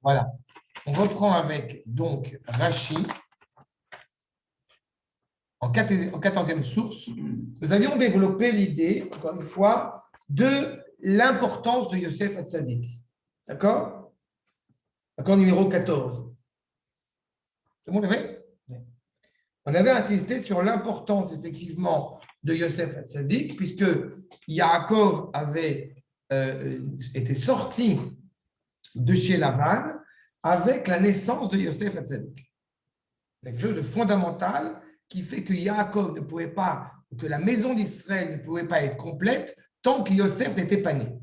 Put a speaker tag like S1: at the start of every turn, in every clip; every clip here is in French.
S1: Voilà. On reprend avec donc Rashi en 14e source. Nous avions développé l'idée, encore une fois, de l'importance de Yosef Hatzadik. D'accord? D'accord, numéro 14. C'est bon, on avait insisté sur l'importance, effectivement, de Yosef Hatzadik, puisque Yaakov avait été sorti de chez Lavan avec la naissance de Yosef Hatzadik. Quelque chose de fondamental qui fait que Yaakov ne pouvait pas, que la maison d'Israël ne pouvait pas être complète tant que Yosef n'était pas né.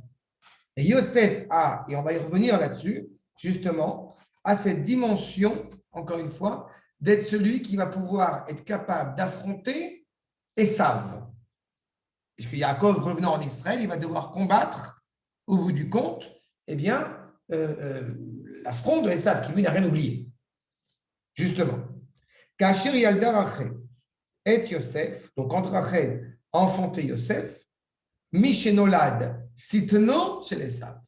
S1: Et Yosef a, et on va y revenir là-dessus, justement, a cette dimension, encore une fois, d'être celui qui va pouvoir être capable d'affronter Esav. Puisque Yaakov, revenant en Israël, il va devoir combattre, au bout du compte, eh bien, l'affront de Esav, qui lui n'a rien oublié. Justement. Kasher Yalda Rachel et Yosef, donc quand Rachel a enfanté Yosef, Mishenolad Sitno chez Esav.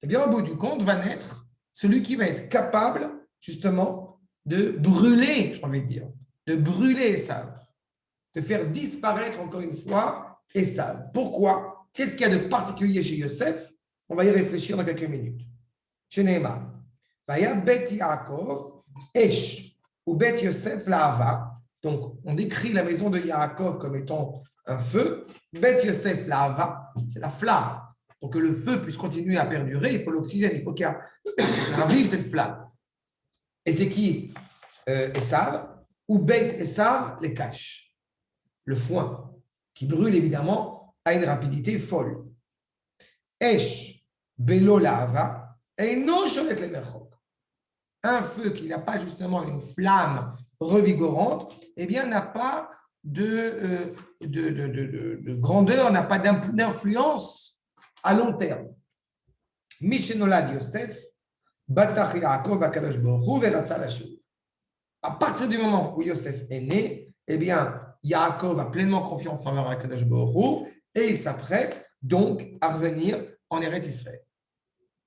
S1: Eh bien, au bout du compte, va naître celui qui va être capable, justement, de brûler, j'ai envie de dire, de brûler Esav, de faire disparaître, encore une fois, Esav. Pourquoi? Qu'est-ce qu'il y a de particulier chez Yosef? On va y réfléchir dans quelques minutes. Chez Nehema. Vaya Bet Yaakov, Esh, ou Bet Yosef Lahava. Donc, on décrit la maison de Yaakov comme étant un feu. Bet Yosef Lahava, c'est la flamme. Pour que le feu puisse continuer à perdurer, il faut l'oxygène, il faut qu'il y ait vive cette flamme. Et c'est qui? Esav, ou Beit Esav les cache. Le foin, qui brûle évidemment à une rapidité folle. Esh, Belo Lahava, et non Sholet le Merchok. Un feu qui n'a pas justement une flamme revigorante, eh bien, n'a pas de grandeur, n'a pas d'influence à long terme. Mishenolad Yosef, Batach Yaakov Akadosh Baruch Hu veratza lashuv. À partir du moment où Yosef est né, eh bien, Yaakov a pleinement confiance envers Akadosh Baruch Hu et il s'apprête donc à revenir en Eretz Israël.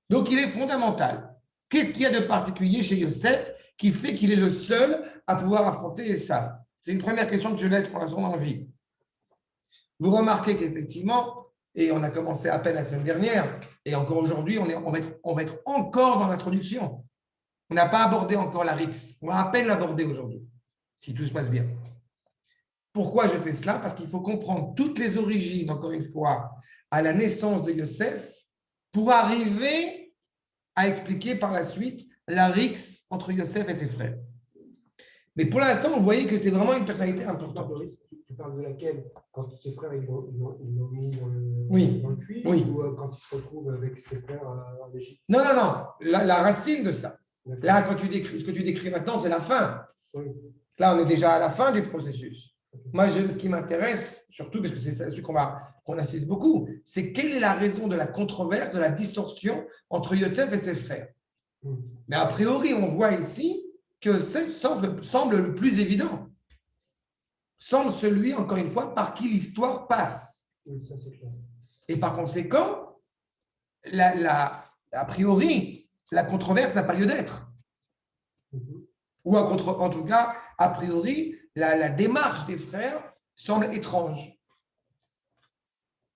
S1: Donc, il est fondamental. Qu'est-ce qu'il y a de particulier chez Yosef qui fait qu'il est le seul à pouvoir affronter Esav? C'est une première question que je laisse pour l'instant dans la vie. Vous remarquez qu'effectivement, et on a commencé à peine la semaine dernière, et encore aujourd'hui, on va être encore dans l'introduction. On n'a pas abordé encore la RIX. On va à peine l'aborder aujourd'hui, si tout se passe bien. Pourquoi je fais cela? Parce qu'il faut comprendre toutes les origines, encore une fois, à la naissance de Yosef, pour arriver à expliquer par la suite la rixe entre Yosef et ses frères. Mais pour l'instant, vous voyez que c'est vraiment une personnalité importante.
S2: Tu parles de laquelle? Quand ses frères ils l'ont mis dans le puits,
S1: oui.
S2: Ou quand il se retrouve avec ses frères en Égypte?
S1: Non. La racine de ça. D'accord. Là, ce que tu décris maintenant, c'est la fin.
S2: Oui.
S1: Là, on est déjà à la fin du processus. Moi, ce qui m'intéresse, surtout parce que c'est là-dessus qu'on insiste beaucoup, c'est quelle est la raison de la controverse, de la distorsion entre Yosef et ses frères. Mais a priori, on voit ici que Yosef semble le plus évident. Semble celui, encore une fois, par qui l'histoire passe.
S2: Oui, ça, c'est clair.
S1: Et par conséquent, a priori, la controverse n'a pas lieu d'être. Ou en tout cas, a priori, la démarche des frères semble étrange.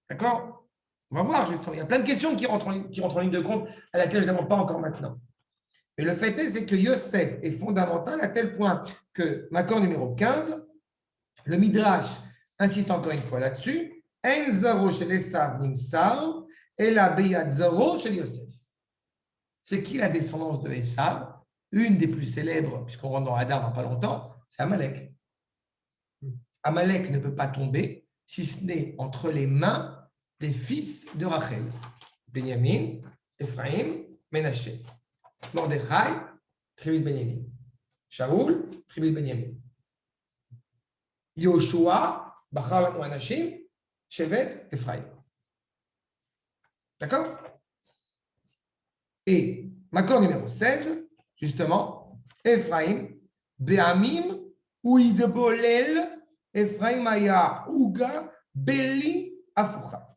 S1: D'accord? On va voir justement. Il y a plein de questions qui rentrent en ligne de compte à laquelle je n'aborde pas encore maintenant. Et le fait est, c'est que Yosef est fondamental à tel point que, maintenant numéro 15, le Midrash insiste encore une fois là-dessus. En zaro shel Esav nimsar, ela beyad zaro shel Yosef. C'est qui la descendance de Esav? Une des plus célèbres, puisqu'on rentre dans Hadar dans pas longtemps, c'est Amalek. Amalek ne peut pas tomber si ce n'est entre les mains des fils de Rachel. Benjamin, Ephraim, Menaché. Mordechai, tribu de Benjamin. Shaoul, tribu de Benjamin. Yoshua, Bachar Anashim, Shevet, Ephraim. D'accord? Et Makor numéro 16, justement, Ephraim, Be'amim, Ouidbolel, Ephraim Aya, Ouga, Beli, Afoucha.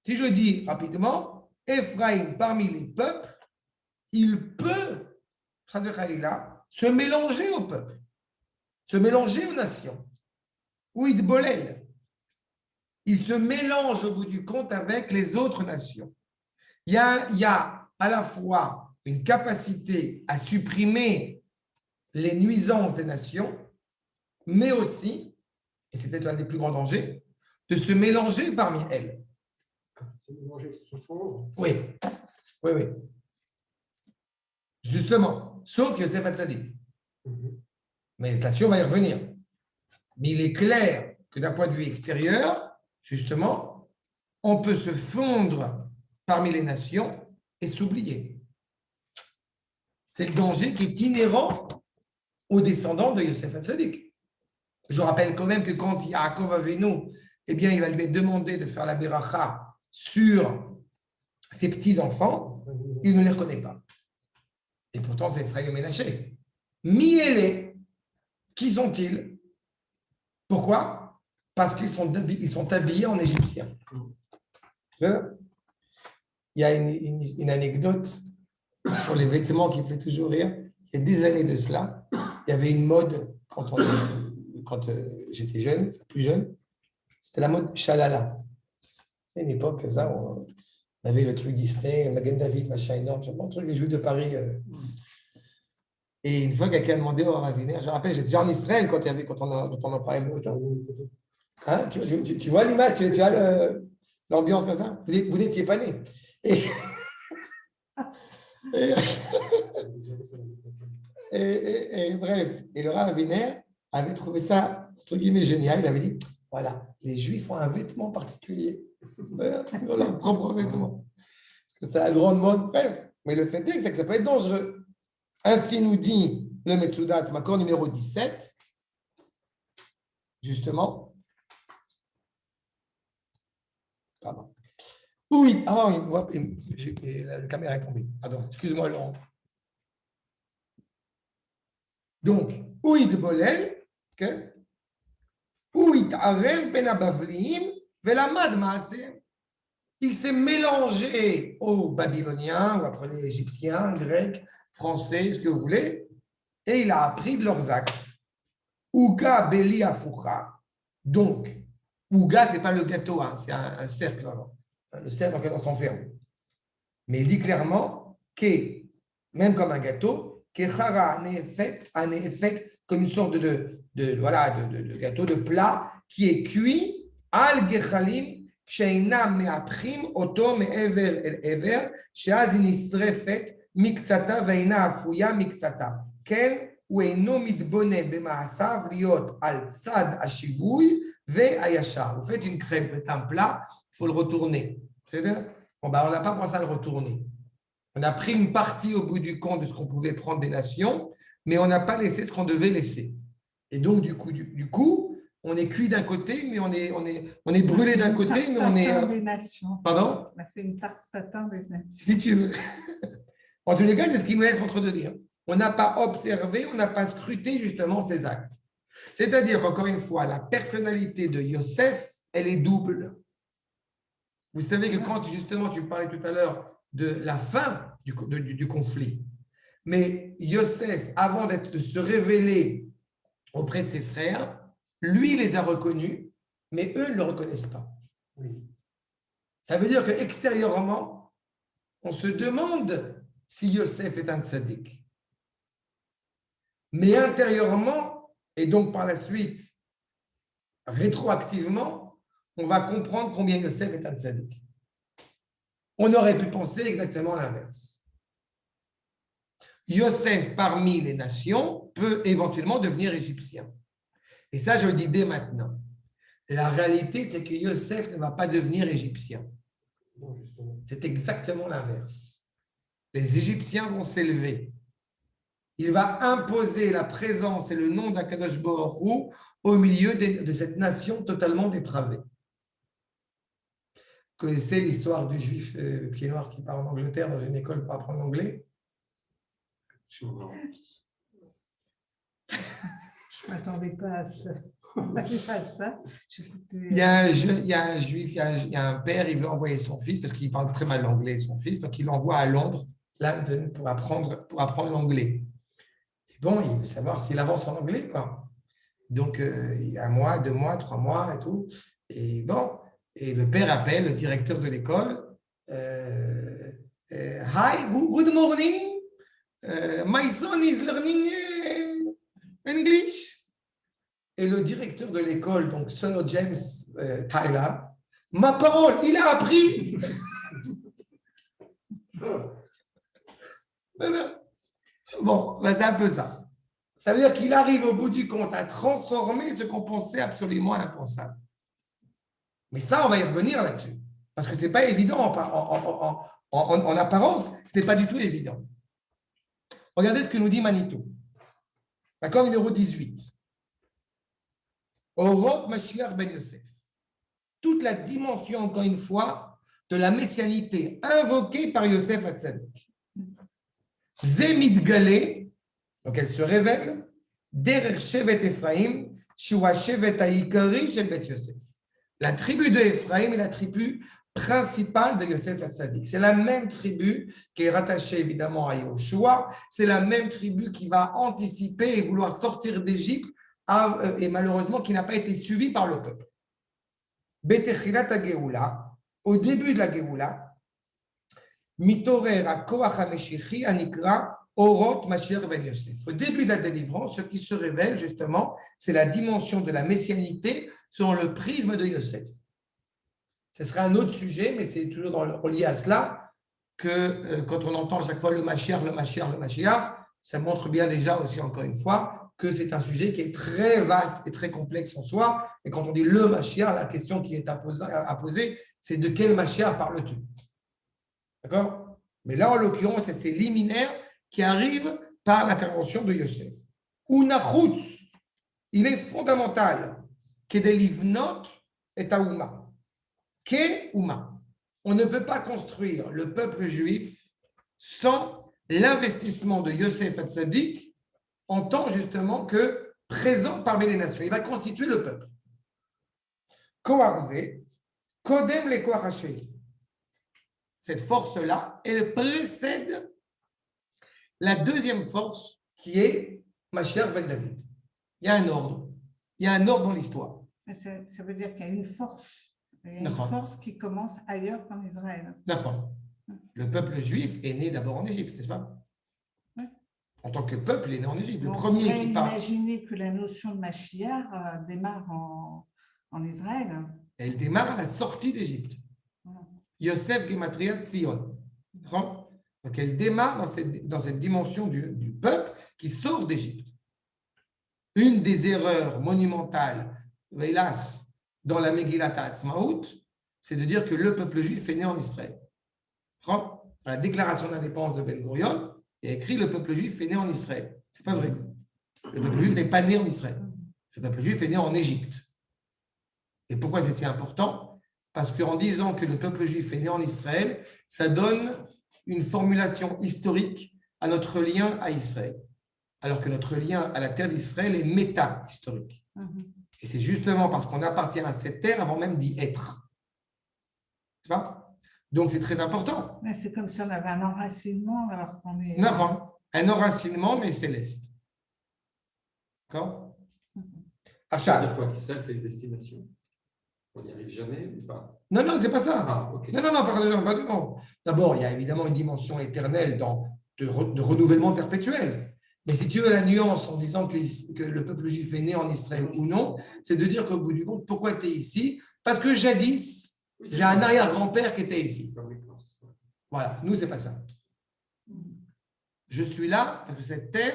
S1: Si je dis rapidement, Ephraim parmi les peuples, il peut, se mélanger au peuple, se mélanger aux nations. Ou idbolel. Il se mélange au bout du compte avec les autres nations. Il y a à la fois une capacité à supprimer les nuisances des nations, mais aussi, et c'est peut-être l'un des plus grands dangers, de se mélanger parmi elles. Oui, oui, oui. Justement, sauf Yosef Hatzadik. Mais là-dessus, on va y revenir. Mais il est clair que d'un point de vue extérieur, justement, on peut se fondre parmi les nations et s'oublier. C'est le danger qui est inhérent aux descendants de Yosef Hatzadik. Je rappelle quand même que quand Yaakov Avinu, eh bien, il va lui demander de faire la beracha sur ses petits-enfants, il ne les reconnaît pas. Et pourtant, c'est Ephraïm et Ménaché. Miélé, qui sont-ils? Pourquoi? Parce qu'ils sont habillés en égyptien. Il y a une anecdote sur les vêtements qui fait toujours rire. Il y a des années de cela, il y avait une mode quand j'étais jeune, plus jeune, c'était la mode Shalala. C'est une époque, ça, on avait le truc Disney, Magen David, machin énorme, un truc, les Juifs de Paris. Et une fois, quelqu'un a demandé au Raviner, je me rappelle, j'étais déjà en Israël quand on en parlait. Hein, tu vois l'image, tu as l'ambiance comme ça? Vous n'étiez pas né. Et bref, et le Raviner avait trouvé ça, entre guillemets, génial. Il avait dit, voilà, les Juifs ont un vêtement particulier. Ils ont leur propre vêtement. Parce que c'est la grande mode. Bref, mais le fait est que ça peut être dangereux. Ainsi nous dit le Metsudat, Makor numéro 17, justement. Pardon. Oui, la caméra est tombée. Pardon, excuse-moi, Laurent. Donc, Ouid Bolel, Ouid Arev Ben Abavliim, Velamad Maaseh. Il s'est mélangé aux Babyloniens, ou apprenez Égyptiens, Grecs, Français, ce que vous voulez, et il a appris de leurs actes. Ouga Beli Afoucha. Donc, Ouga, ce n'est pas le gâteau, hein, c'est un cercle, le cercle dans lequel on s'enferme. Mais il dit clairement que, même comme un gâteau, Kechara en est fait comme une sorte de gâteau, de plat qui est cuit al gechalim she'inam me'apchim oto me'ever el ever she'az nisrefet מקצתה ואינה אפויה מקצתה. כן, הוא אינו מתבונן במעשיו להיות על צד השיווי והישר. Vous faites une crêpe, vous faites un plat, il faut le retourner. C'est-à-dire, on n'a pas pensé à le retourner. On a pris une partie au bout du compte de ce qu'on pouvait prendre des nations, mais on n'a pas laissé ce qu'on devait laisser. Et donc, du coup, on est cuit d'un côté, mais on est brûlé d'un côté, mais on est...
S3: des nations.
S1: Pardon?
S3: On a fait une tarte tatin des nations.
S1: Si tu veux. En tous les cas, c'est ce qui nous laisse entre deux dire. On n'a pas observé, on n'a pas scruté justement ces actes. C'est-à-dire qu'encore une fois, la personnalité de Yosef, elle est double. Vous savez que quand justement, tu me parlais tout à l'heure de la fin du conflit, mais Yosef, avant de se révéler auprès de ses frères, lui les a reconnus, mais eux ne le reconnaissent pas. Ça veut dire qu'extérieurement, on se demande si Yosef est un tzaddik. Mais intérieurement, et donc par la suite, rétroactivement, on va comprendre combien Yosef est un tzaddik. On aurait pu penser exactement l'inverse. Yosef, parmi les nations, peut éventuellement devenir égyptien. Et ça, je le dis dès maintenant. La réalité, c'est que Yosef ne va pas devenir égyptien. C'est exactement l'inverse. Les Égyptiens vont s'élever. Il va imposer la présence et le nom d'Akadosh Baruch Hu au milieu de cette nation totalement dépravée. Vous connaissez l'histoire du juif pied noir qui part en Angleterre dans une école pour apprendre l'anglais?
S3: Je ne m'attendais pas à ça.
S1: Il y a un juif, il y a un père, il veut envoyer son fils parce qu'il parle très mal l'anglais, son fils, donc il l'envoie à Londres pour apprendre l'anglais. Et bon, il veut savoir s'il avance en anglais, quoi. Donc, il y a 1 mois, 2 mois, 3 mois et tout. Et bon, et le père appelle le directeur de l'école. Hi, good morning. My son is learning English. Et le directeur de l'école, donc Sir James Tyler, ma parole, il a appris. Bon, ben c'est un peu ça. Ça veut dire qu'il arrive au bout du compte à transformer ce qu'on pensait absolument impensable. Mais ça, on va y revenir là-dessus. Parce que ce n'est pas évident en apparence, ce n'est pas du tout évident. Regardez ce que nous dit Manitou. D'accord, numéro 18. Oroth Mashiach ben Yosef. Toute la dimension, encore une fois, de la messianité invoquée par Yosef Hatzadik. Zemid Galé, donc elle se révèle, Derer Shevet Ephraim, Shua Shevet Haïkari Shel Bet Yosef. La tribu de Ephraim est la tribu principale de Yosef Hatzadik. C'est la même tribu qui est rattachée évidemment à Yoshua. C'est la même tribu qui va anticiper et vouloir sortir d'Égypte et malheureusement qui n'a pas été suivie par le peuple. Betechilat HaGeoula, au début de la Geoula, Mitorer HaKoach HaMeshichi Anikra Oroth Mashiach ben Yosef. Au début de la délivrance, ce qui se révèle justement, c'est la dimension de la messianité selon le prisme de Yosef. Ce serait un autre sujet, mais c'est toujours relié à cela que quand on entend à chaque fois le Mashiach, le Mashiach, le Mashiach, ça montre bien déjà aussi encore une fois que c'est un sujet qui est très vaste et très complexe en soi. Et quand on dit le Mashiach, la question qui est à poser, c'est de quel Mashiach parles-tu? D'accord? Mais là, en l'occurrence, c'est ces liminaires qui arrivent par l'intervention de Yosef. Unachutz, il est fondamental que des livnot et taouma. Keouma. On ne peut pas construire le peuple juif sans l'investissement de Yosef Hatzadik en tant justement que présent parmi les nations. Il va constituer le peuple. Koarze, Kodem le Koaracheli. Cette force-là, elle précède la deuxième force qui est Mashiach ben David. Il y a un ordre. Il y a un ordre dans l'histoire.
S3: Ça veut dire qu'il y a une force. Il y a une force qui commence ailleurs qu'en Israël.
S1: D'accord. Le peuple juif est né d'abord en Égypte, n'est-ce pas?
S3: Oui.
S1: En tant que peuple, il est né en Égypte. Le
S3: Donc,
S1: premier
S3: on
S1: qui
S3: peut
S1: part.
S3: imaginer que la notion de Mashiach démarre en Israël.
S1: Elle démarre à la sortie d'Égypte. Yosef Gematria Tzion. Donc, elle démarre dans cette dimension du peuple qui sort d'Égypte. Une des erreurs monumentales, hélas, dans la Megillat Ha'atzmaut, c'est de dire que le peuple juif est né en Israël. Dans la déclaration d'indépendance de Ben-Gurion, il y a écrit le peuple juif est né en Israël. Ce n'est pas vrai. Le peuple juif n'est pas né en Israël. Le peuple juif est né en Égypte. Et pourquoi c'est si important? Parce qu'en disant que le peuple juif est né en Israël, ça donne une formulation historique à notre lien à Israël. Alors que notre lien à la terre d'Israël est méta-historique. Et c'est justement parce qu'on appartient à cette terre avant même d'y être. C'est pas? Donc c'est très important.
S3: Mais c'est comme si on avait un enracinement alors qu'on est.
S1: Non, un enracinement, mais céleste. D'accord?
S4: Ça veut dire quoi qu'Israël, c'est une destination? On n'y arrive jamais ou pas?
S1: Non, c'est pas ça.
S4: Ah, okay.
S1: Non, pas. D'abord, il y a évidemment une dimension éternelle de renouvellement perpétuel. Mais si tu veux la nuance en disant que le peuple juif est né en Israël ou non, c'est de dire qu'au bout du compte, pourquoi tu es ici? Parce que jadis, j'ai un arrière-grand-père qui était ici. Voilà, nous, c'est pas ça. Je suis là parce que cette terre,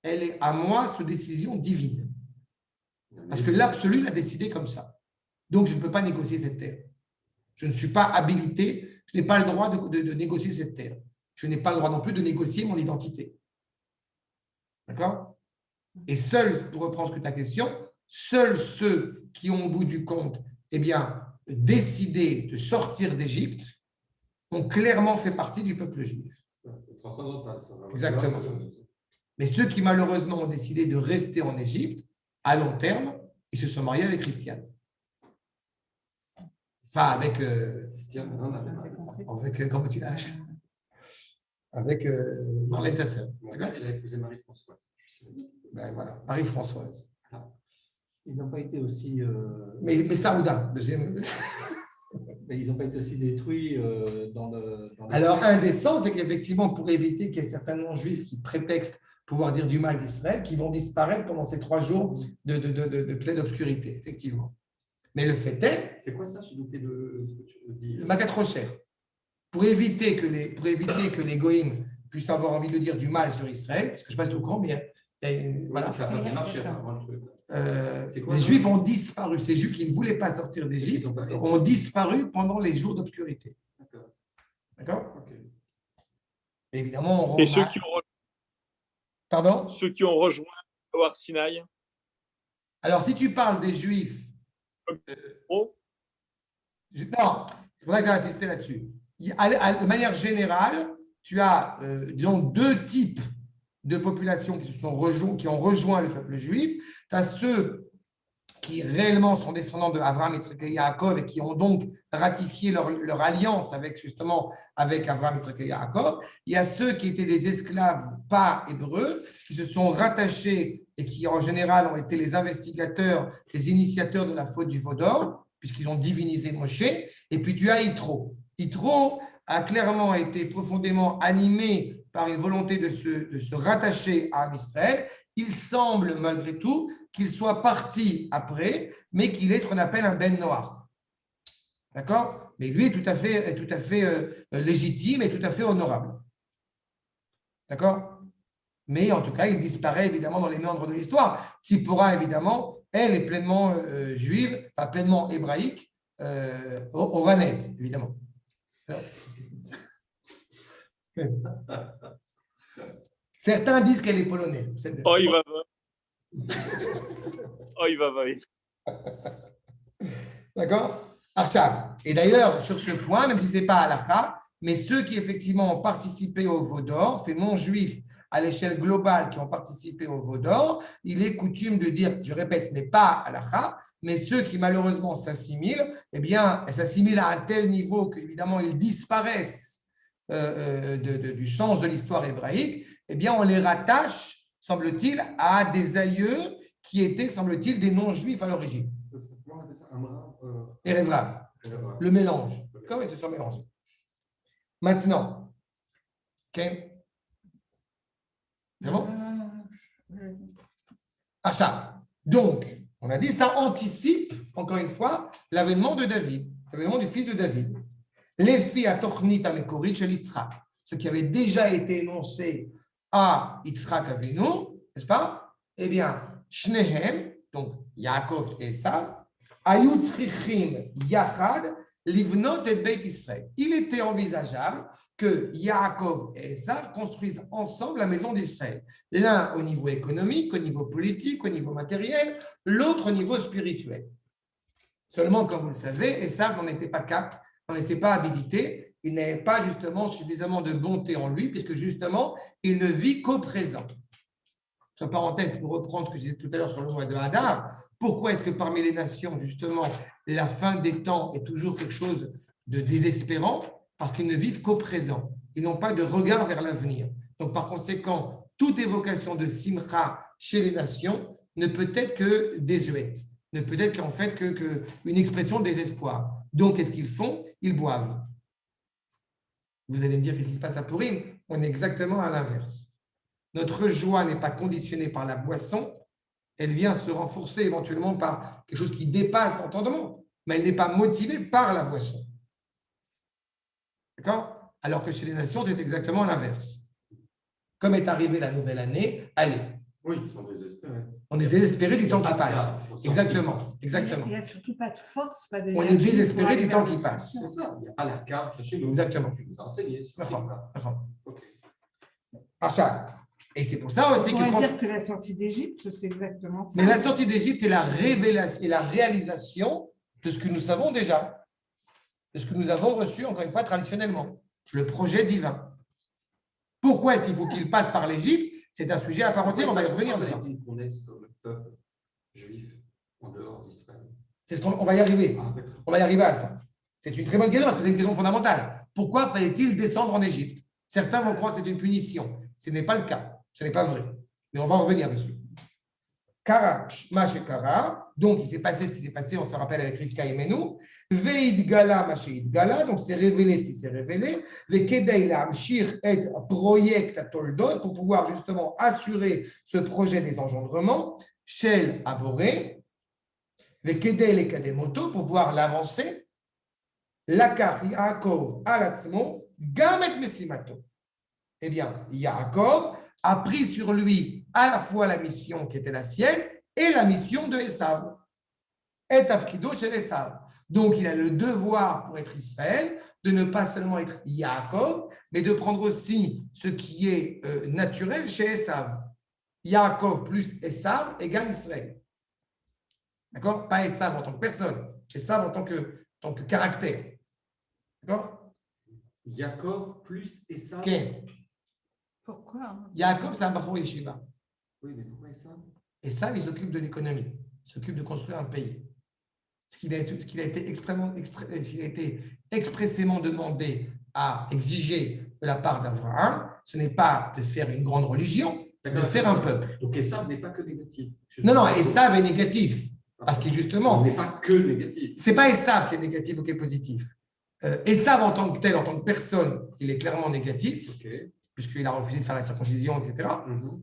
S1: elle est à moi sous décision divine. Parce que l'absolu l'a décidé comme ça. Donc, je ne peux pas négocier cette terre. Je ne suis pas habilité, je n'ai pas le droit de négocier cette terre. Je n'ai pas le droit non plus de négocier mon identité. D'accord? Et seuls, pour reprendre ta question, seuls ceux qui ont au bout du compte décidé de sortir d'Égypte ont clairement fait partie du peuple juif.
S4: C'est transcendantal, ça.
S1: Exactement. Mais ceux qui malheureusement ont décidé de rester en Égypte, à long terme, ils se sont mariés avec Christiane. Enfin, avec...
S4: Christiane, non,
S1: avec comment tu lâches? avec Marlène, sa sœur.
S4: Mon père, il a épousé Marie-Françoise.
S1: Ben, voilà, Marie-Françoise.
S2: Ils n'ont pas été aussi.
S1: Mais Saouda, deuxième.
S2: Mais ils n'ont pas été aussi détruits dans le.
S1: Alors, un des sens, c'est qu'effectivement, pour éviter qu'il y ait certains non-juifs qui prétextent pouvoir dire du mal d'Israël, qui vont disparaître pendant ces 3 jours de pleine obscurité, effectivement. Mais le fait est.
S4: C'est quoi ça? J'ai douté de ce que tu dis.
S1: Le Magat Rocher. Pour éviter que les goïms puissent avoir envie de dire du mal sur Israël, parce que je passe au courant, bien. Voilà.
S4: Ça n'a pas bien marché avant le truc.
S1: Les Juifs ont disparu. Ces Juifs qui ne voulaient pas sortir d'Égypte ont disparu pendant les jours d'obscurité. D'accord.
S4: Okay.
S1: Évidemment,
S5: Et
S1: Pardon?
S5: ceux qui ont rejoint au Sinaï.
S1: Alors, si tu parles des Juifs.
S5: Oh.
S1: Non, c'est pour ça que j'ai insisté là-dessus. De manière générale, tu as disons 2 types de populations qui ont rejoint le peuple juif. Tu as ceux qui réellement sont descendants de Abraham, Yitzhak et Yaakov et qui ont donc ratifié leur alliance avec Abraham, Yitzhak et Yaakov. Il y a ceux qui étaient des esclaves pas hébreux, qui se sont rattachés et qui en général ont été les investigateurs, les initiateurs de la faute du veau d'or, puisqu'ils ont divinisé Moshe. Et puis tu as Yitro. Yitro a clairement été profondément animé par une volonté de se rattacher à Israël. Il semble malgré tout qu'il soit parti après, mais qu'il est ce qu'on appelle un ben noir. D'accord? Mais lui est tout à fait légitime et tout à fait honorable. D'accord? Mais en tout cas, il disparaît évidemment dans les méandres de l'histoire. Tzipora, évidemment, elle est pleinement juive, enfin pleinement hébraïque, oranaise, évidemment. Certains disent qu'elle est polonaise.
S5: Oh, il va vite.
S1: D'accord? Arsham. Et d'ailleurs, sur ce point, même si ce n'est pas halakha, mais ceux qui effectivement ont participé au veau d'or, ces non-juifs à l'échelle globale qui ont participé au veau d'or, il est coutume de dire, je répète, ce n'est pas halakha, mais ceux qui malheureusement s'assimilent, eh bien, s'assimilent à un tel niveau qu'évidemment, ils disparaissent du sens de l'histoire hébraïque, eh bien, on les rattache, semble-t-il, à des aïeux qui étaient, semble-t-il, des non-juifs à l'origine. Et Révrav, le mélange. Comment ils se sont mélangés? Maintenant, Ken? C'est bon? Achat. Donc, on a dit, ça anticipe, encore une fois, l'avènement de David, l'avènement du fils de David. Les filles à Tochnit à Mekorit chez Yitzhak, ce qui avait déjà été énoncé à Yitzhak Avinu, n'est-ce pas? Eh bien, Shnehem, donc Yaakov et Esav, Ayut Tzrichim Yachad, Livnot et Beit Israël. Il était envisageable que Yaakov et Esav construisent ensemble la maison d'Israël. L'un au niveau économique, au niveau politique, au niveau matériel, l'autre au niveau spirituel. Seulement, comme vous le savez, Esav n'en était pas n'en était pas habilité, il n'avait pas justement suffisamment de bonté en lui, puisque justement, il ne vit qu'au présent. Entre parenthèses, pour reprendre ce que je disais tout à l'heure sur le mois de Hadar, pourquoi est-ce que parmi les nations, justement, la fin des temps est toujours quelque chose de désespérant? Parce qu'ils ne vivent qu'au présent. Ils n'ont pas de regard vers l'avenir. Donc, par conséquent, toute évocation de simcha chez les nations ne peut être que désuète, ne peut être qu'en fait qu'une expression de désespoir. Donc, qu'est-ce qu'ils font? Ils boivent. Vous allez me dire qu'est-ce qui se passe à Purim? On est exactement à l'inverse. Notre joie n'est pas conditionnée par la boisson, elle vient se renforcer éventuellement par quelque chose qui dépasse l'entendement, mais elle n'est pas motivée par la boisson. D'accord? Alors que chez les nations, c'est exactement l'inverse. Comme est arrivée la nouvelle année, allez.
S4: Oui, ils sont désespérés.
S1: On est désespéré du temps qui passe. Exactement, exactement.
S3: Il n'y a surtout pas de force, pas
S1: On est désespéré du temps qui passe.
S4: C'est ça, il n'y a pas la carte cachée nous.
S1: Exactement.
S4: Tu nous as enseigné.
S1: Ok. Achat. Et c'est pour ça aussi
S3: on
S1: que.
S3: va dire que la sortie d'Égypte, c'est exactement ça.
S1: Mais la sortie d'Égypte est la révélation et la réalisation de ce que nous savons déjà, de ce que nous avons reçu, encore une fois, traditionnellement, le projet divin. Pourquoi est-ce qu'il faut qu'il passe par l'Égypte? C'est un sujet à part entière, on va y revenir.
S4: On est comme le peuple juif en dehors d'Israël.
S1: C'est ce qu'on va y arriver. On va y arriver à ça. C'est une très bonne question parce que c'est une question fondamentale. Pourquoi fallait-il descendre en Égypte? Certains vont croire que c'est une punition. Ce n'est pas le cas. Ce n'est pas vrai. Mais on va en revenir dessus. Kara, Shmash Kara. Donc, il s'est passé ce qui s'est passé, on se rappelle avec Rivka et Menou. Veid Gala, Mashéid Gala. Donc, c'est révélé ce qui s'est révélé. Vekedei la Amshir et Project à Toldot pour pouvoir justement assurer ce projet des engendrements. Shel Aboré. Vekedei le Kademoto pour pouvoir l'avancer. Lakar Yaakov Alatzmo. Gamet Messimato. Eh bien, Yaakov a pris sur lui à la fois la mission qui était la sienne et la mission de Esav. Et Tafkido chez Esav. Donc, il a le devoir pour être Israël de ne pas seulement être Yaakov, mais de prendre aussi ce qui est naturel chez Esav. Yaakov plus Esav égale Israël. D'accord? Pas Esav en tant que personne, Esav en tant que caractère. D'accord?
S4: Yaakov plus Esav.
S1: Okay.
S3: Pourquoi?
S1: Yaakov, c'est un Bachor Yeshiva.
S4: Oui, mais pourquoi Esav?
S1: Esav, il s'occupe de l'économie, il s'occupe de construire un pays. Ce qu'il a été expressément demandé à exiger de la part d'Abraham, ce n'est pas de faire une grande religion, mais de faire un peuple.
S4: Donc Esav n'est pas que négatif.
S1: Non, Esav est négatif. Parce que justement,
S4: il n'est pas que négatif.
S1: Ce n'est pas Esav qui est négatif ou qui est positif. Esav en tant que tel, en tant que personne, il est clairement négatif, puisqu'il a refusé de faire la circoncision, etc.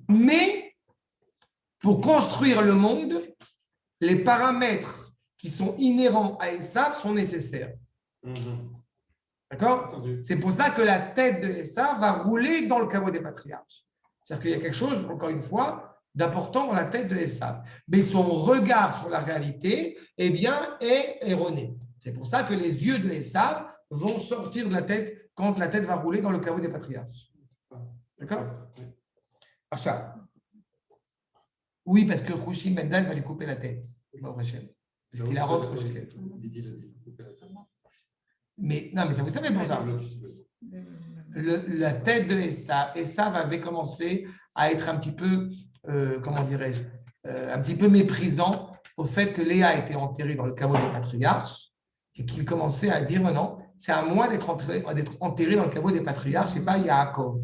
S1: Mais pour construire le monde, les paramètres qui sont inhérents à Esav sont nécessaires. D'accord? C'est pour ça que la tête de Esav va rouler dans le caveau des patriarches. C'est-à-dire qu'il y a quelque chose, encore une fois, d'important dans la tête de Esav. Mais son regard sur la réalité, eh bien, est erroné. C'est pour ça que les yeux de Esav vont sortir de la tête quand la tête va rouler dans le caveau des patriarches. D'accord? Acha. Oui, parce que Hushim Bendan va lui couper la tête. Parce qu'il a reproché. Mais non, mais ça vous savez pour ça. La tête de Esav avait commencé à être un petit peu, comment dirais-je, un petit peu méprisant au fait que Léa était enterrée dans le caveau des patriarches et qu'il commençait à dire non, c'est à moi d'être enterré dans le caveau des patriarches et pas Yaakov.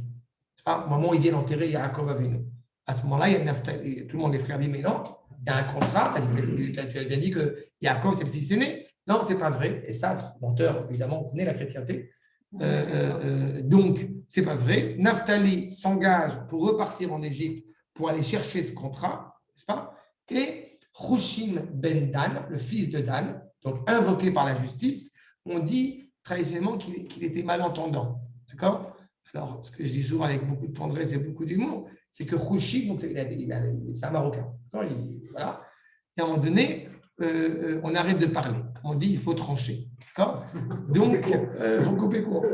S1: Au moment où ils viennent enterrer Yaakov Avinu. À ce moment-là, il y a Naphtali, tout le monde, les frères disent mais non, il y a un contrat, tu as bien dit que Yaakov c'est le fils aîné. Non, ce n'est pas vrai. Et ça, menteur, évidemment, on connaît la chrétienté. Donc, ce n'est pas vrai. Naphtali s'engage pour repartir en Égypte pour aller chercher ce contrat, n'est-ce pas? Et Hushim ben Dan, le fils de Dan, donc invoqué par la justice, on dit traditionnellement qu'il était malentendant. D'accord? Alors, ce que je dis souvent avec beaucoup de tendresse et beaucoup d'humour, c'est que Hushim, donc c'est un Marocain. Voilà. Et à un moment donné, on arrête de parler. On dit il faut trancher. D'accord? Donc, il faut couper court.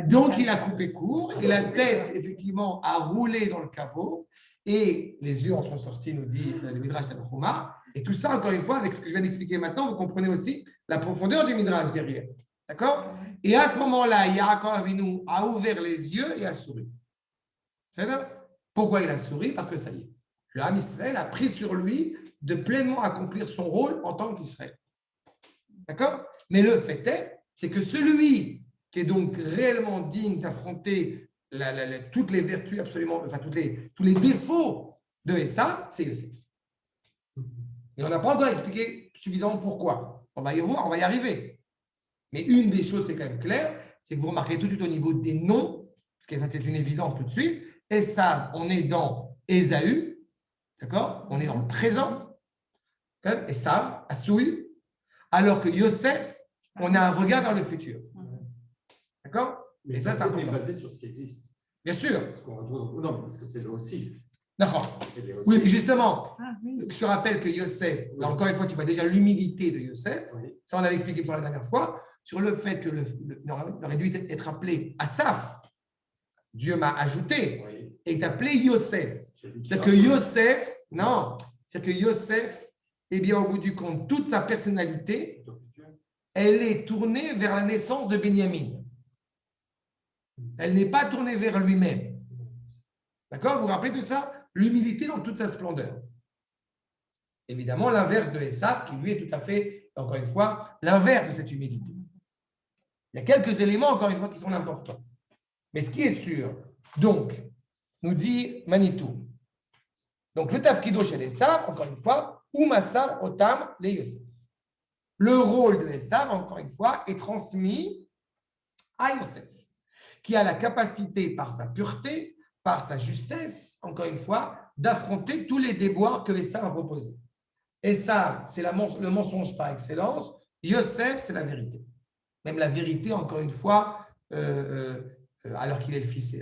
S1: Donc, il a coupé court et la tête, effectivement, a roulé dans le caveau et les yeux en sont sortis, nous dit le Midrash Tanchuma. Et tout ça, encore une fois, avec ce que je viens d'expliquer maintenant, vous comprenez aussi la profondeur du Midrash derrière. D'accord? Et à ce moment-là, Yaakov Avinu a ouvert les yeux et a souri. C'est ça? Pourquoi il a souri? Parce que ça y est. Le Ham Israël a pris sur lui de pleinement accomplir son rôle en tant qu'Israël. D'accord? Mais le fait est, c'est que celui qui est donc réellement digne d'affronter toutes les vertus absolument, enfin tous les défauts de Esav, c'est Yosef. Et on n'a pas encore expliqué suffisamment pourquoi. On va y voir, on va y arriver. Mais une des choses qui est quand même claire, c'est que vous remarquez tout de suite au niveau des noms, parce que ça c'est une évidence tout de suite, Esav, on est dans Ésaü, d'accord? On est dans le présent. Esav, Asouï, alors que Yosef, on a un regard vers le futur. D'accord?
S4: Mais ça, c'est basé sur ce qui existe.
S1: Bien sûr.
S4: Non, parce que c'est le aussi.
S1: D'accord. Oui, mais justement, je te rappelle que Yosef, là encore une fois, tu vois déjà l'humilité de Yosef. Oui. Ça, on avait expliqué pour la dernière fois, sur le fait que il aurait dû être appelé Asaph. Dieu m'a ajouté et est appelé Yosef. C'est que Yosef, non, c'est que Yosef, eh bien, au bout du compte, toute sa personnalité, elle est tournée vers la naissance de Benyamin. Elle n'est pas tournée vers lui-même. D'accord? Vous vous rappelez de ça? L'humilité dans toute sa splendeur. Évidemment, l'inverse de Esav, qui lui est tout à fait, encore une fois, l'inverse de cette humilité. Il y a quelques éléments, encore une fois, qui sont importants. Mais ce qui est sûr, donc, nous dit Manitou, donc le tafkido chez les Esav, encore une fois, ou Massar Otam les Yosef. Le rôle de Esav, encore une fois, est transmis à Yosef, qui a la capacité, par sa pureté, par sa justesse, encore une fois, d'affronter tous les déboires que Esav a proposés. Esav, c'est le mensonge par excellence. Yosef, c'est la vérité. Même la vérité, encore une fois, alors qu'il est le fils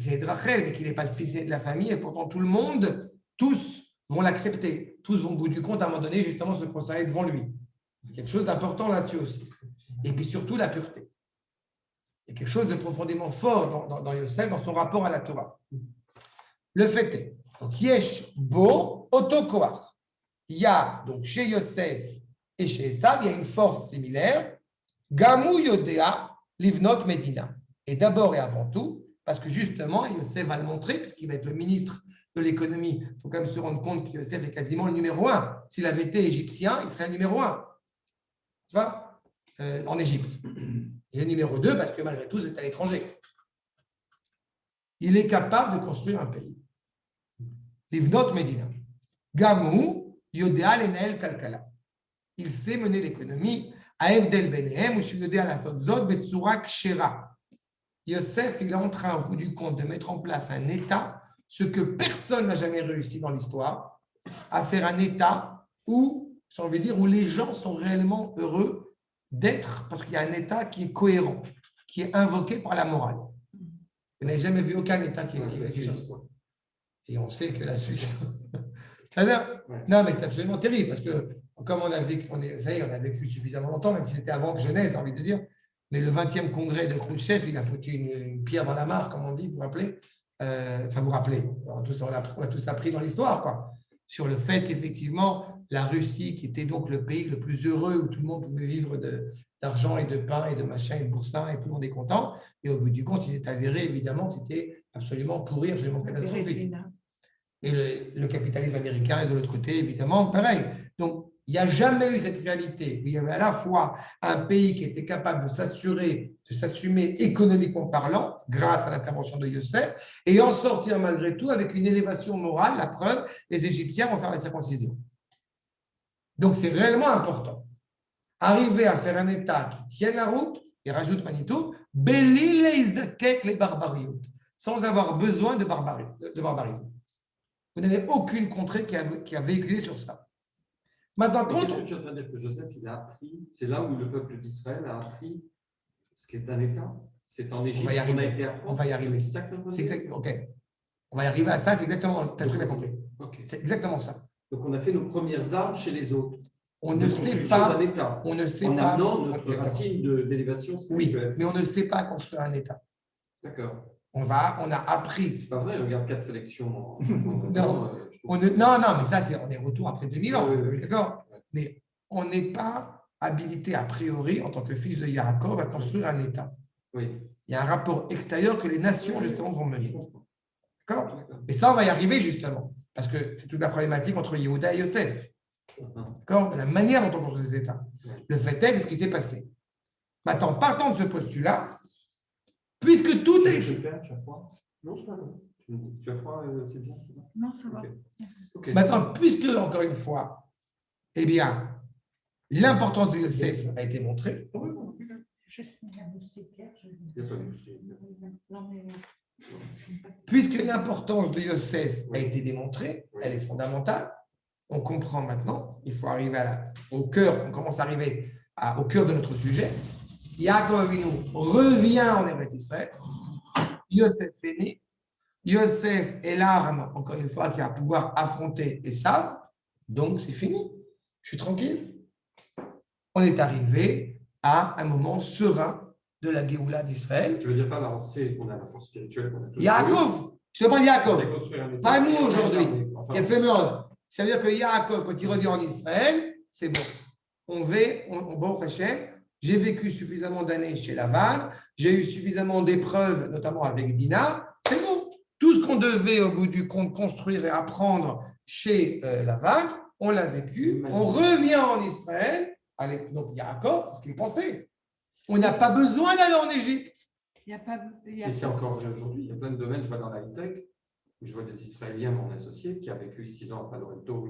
S1: de Rachel, mais qu'il n'est pas le fils de la famille, et pourtant tout le monde, tous vont l'accepter. Tous vont au bout du compte, à un moment donné, justement, se prosterner devant lui. Il y a quelque chose d'important là-dessus aussi. Et puis surtout, la pureté. Il y a quelque chose de profondément fort dans Yosef, dans son rapport à la Torah. Le fait est, donc, Yesh Bo Otokoar. Il y a donc chez Yosef et chez Esav, il y a une force similaire. Gamou Yodea Livnot Medina. Et d'abord et avant tout, parce que justement, Yosef va le montrer, puisqu'il va être le ministre de l'économie. Il faut quand même se rendre compte que Yosef est quasiment le numéro 1. S'il avait été égyptien, il serait le numéro 1. Tu vois, en Égypte. Il est numéro 2 parce que malgré tout, c'est à l'étranger. Il est capable de construire un pays. Livnot Medina. Gamou Yodea Lenel Kalkala. Il sait mener l'économie. Aevdel Benehem, ou Yodea la Sotzot, Betsura Kshera. Yosef, il est en train, au bout du compte, de mettre en place un État, ce que personne n'a jamais réussi dans l'histoire, à faire un État où, j'ai envie de dire, où les gens sont réellement heureux d'être, parce qu'il y a un État qui est cohérent, qui est invoqué par la morale. Vous n'avez jamais vu aucun État qui est Suisse. Et on sait que la Suisse. C'est-à-dire, non, mais c'est absolument terrible, parce que, comme on a vécu suffisamment longtemps, même si c'était avant que Genèse, j'ai envie de dire, mais le 20e congrès de Khrouchtchev, il a foutu une pierre dans la mare, comme on dit, vous vous rappelez? Enfin, vous vous rappelez, on a tous appris dans l'histoire, quoi, sur le fait qu'effectivement, la Russie, qui était donc le pays le plus heureux, où tout le monde pouvait vivre d'argent et de pain et de machin et de boursin, et tout le monde est content, et au bout du compte, il est avéré, évidemment, que c'était absolument pourri, absolument catastrophique. Et le capitalisme américain est de l'autre côté, évidemment, pareil. Donc, il n'y a jamais eu cette réalité où il y avait à la fois un pays qui était capable de s'assumer économiquement parlant, grâce à l'intervention de Yosef, et en sortir malgré tout avec une élévation morale. La preuve, les Égyptiens vont faire la circoncision. Donc, c'est réellement important. Arriver à faire un État qui tienne la route, et rajoute Manitou, les barbariotes, sans avoir besoin de barbarisme. Vous n'avez aucune contrée qui a véhiculé sur ça. Maintenant,
S4: qu'est-ce que tu es en train de dire que Joseph, il a appris, c'est là où le peuple d'Israël a appris ce qu'est un État. C'est en Égypte qu'on a été appris.
S1: On va y arriver. Ok. On va y arriver à ça, c'est exactement, tu as très bien compris. Okay. C'est exactement ça.
S4: Donc, on a fait nos premières armes chez les autres.
S1: On ne sait pas.
S4: On ne sait pas. En amenant notre racine d'élévation spirituelle.
S1: Oui, mais on ne sait pas construire un État.
S4: D'accord.
S1: On a appris.
S4: C'est pas vrai, regarde 4 élections.
S1: Non, mais ça, on est retour après 2000 ans. Oui. D'accord. Mais on n'est pas habilité a priori, en tant que fils de Yaakov, à construire un État.
S4: Oui.
S1: Il y a un rapport extérieur que les nations, justement, vont mener. D'accord. Et ça, on va y arriver, justement, parce que c'est toute la problématique entre Yehuda et Yosef. D'accord. La manière dont on construit cet État. Le fait est, c'est ce qui s'est passé. Maintenant, partant de ce postulat, puisque tout est.
S4: Tu as froid? Non, c'est pas bon. Tu as froid, c'est bien, c'est bon?
S3: Non, ça va.
S1: Okay. Maintenant, puisque, encore une fois, eh bien, l'importance de Yosef a été montrée. Puisque l'importance de Yosef a été démontrée, elle est fondamentale. On comprend maintenant, il faut arriver au cœur, on commence à arriver au cœur de notre sujet. Yaakov Avinu revient en Eretz Israël. Yosef est né. Yosef est l'arme, encore une fois, qui va pouvoir affronter Esav. Donc, c'est fini. Je suis tranquille. On est arrivé à un moment serein de la Géoula d'Israël.
S4: Tu veux dire pas l'avancée qu'on a la force spirituelle qu'on a tous.
S1: Yaakov, je te parle de Yaakov. Pas nous aujourd'hui. Éphémère. Ça veut dire que Yaakov, quand il revient en Israël, c'est bon. Bon, j'ai vécu suffisamment d'années chez Lavan, j'ai eu suffisamment d'épreuves, notamment avec Dina. C'est bon. Tout ce qu'on devait, au bout du compte, construire et apprendre chez Lavan, on l'a vécu. On revient en Israël. Allez, donc Yaakov, c'est ce qu'il pensait. On n'a pas besoin d'aller en Égypte.
S3: Il y a pas.
S4: Et c'est encore vrai aujourd'hui. Il y a plein de domaines, je vois dans l'high-tech, où je vois des Israéliens, mon associé, qui a vécu 6 ans à Palo Alto,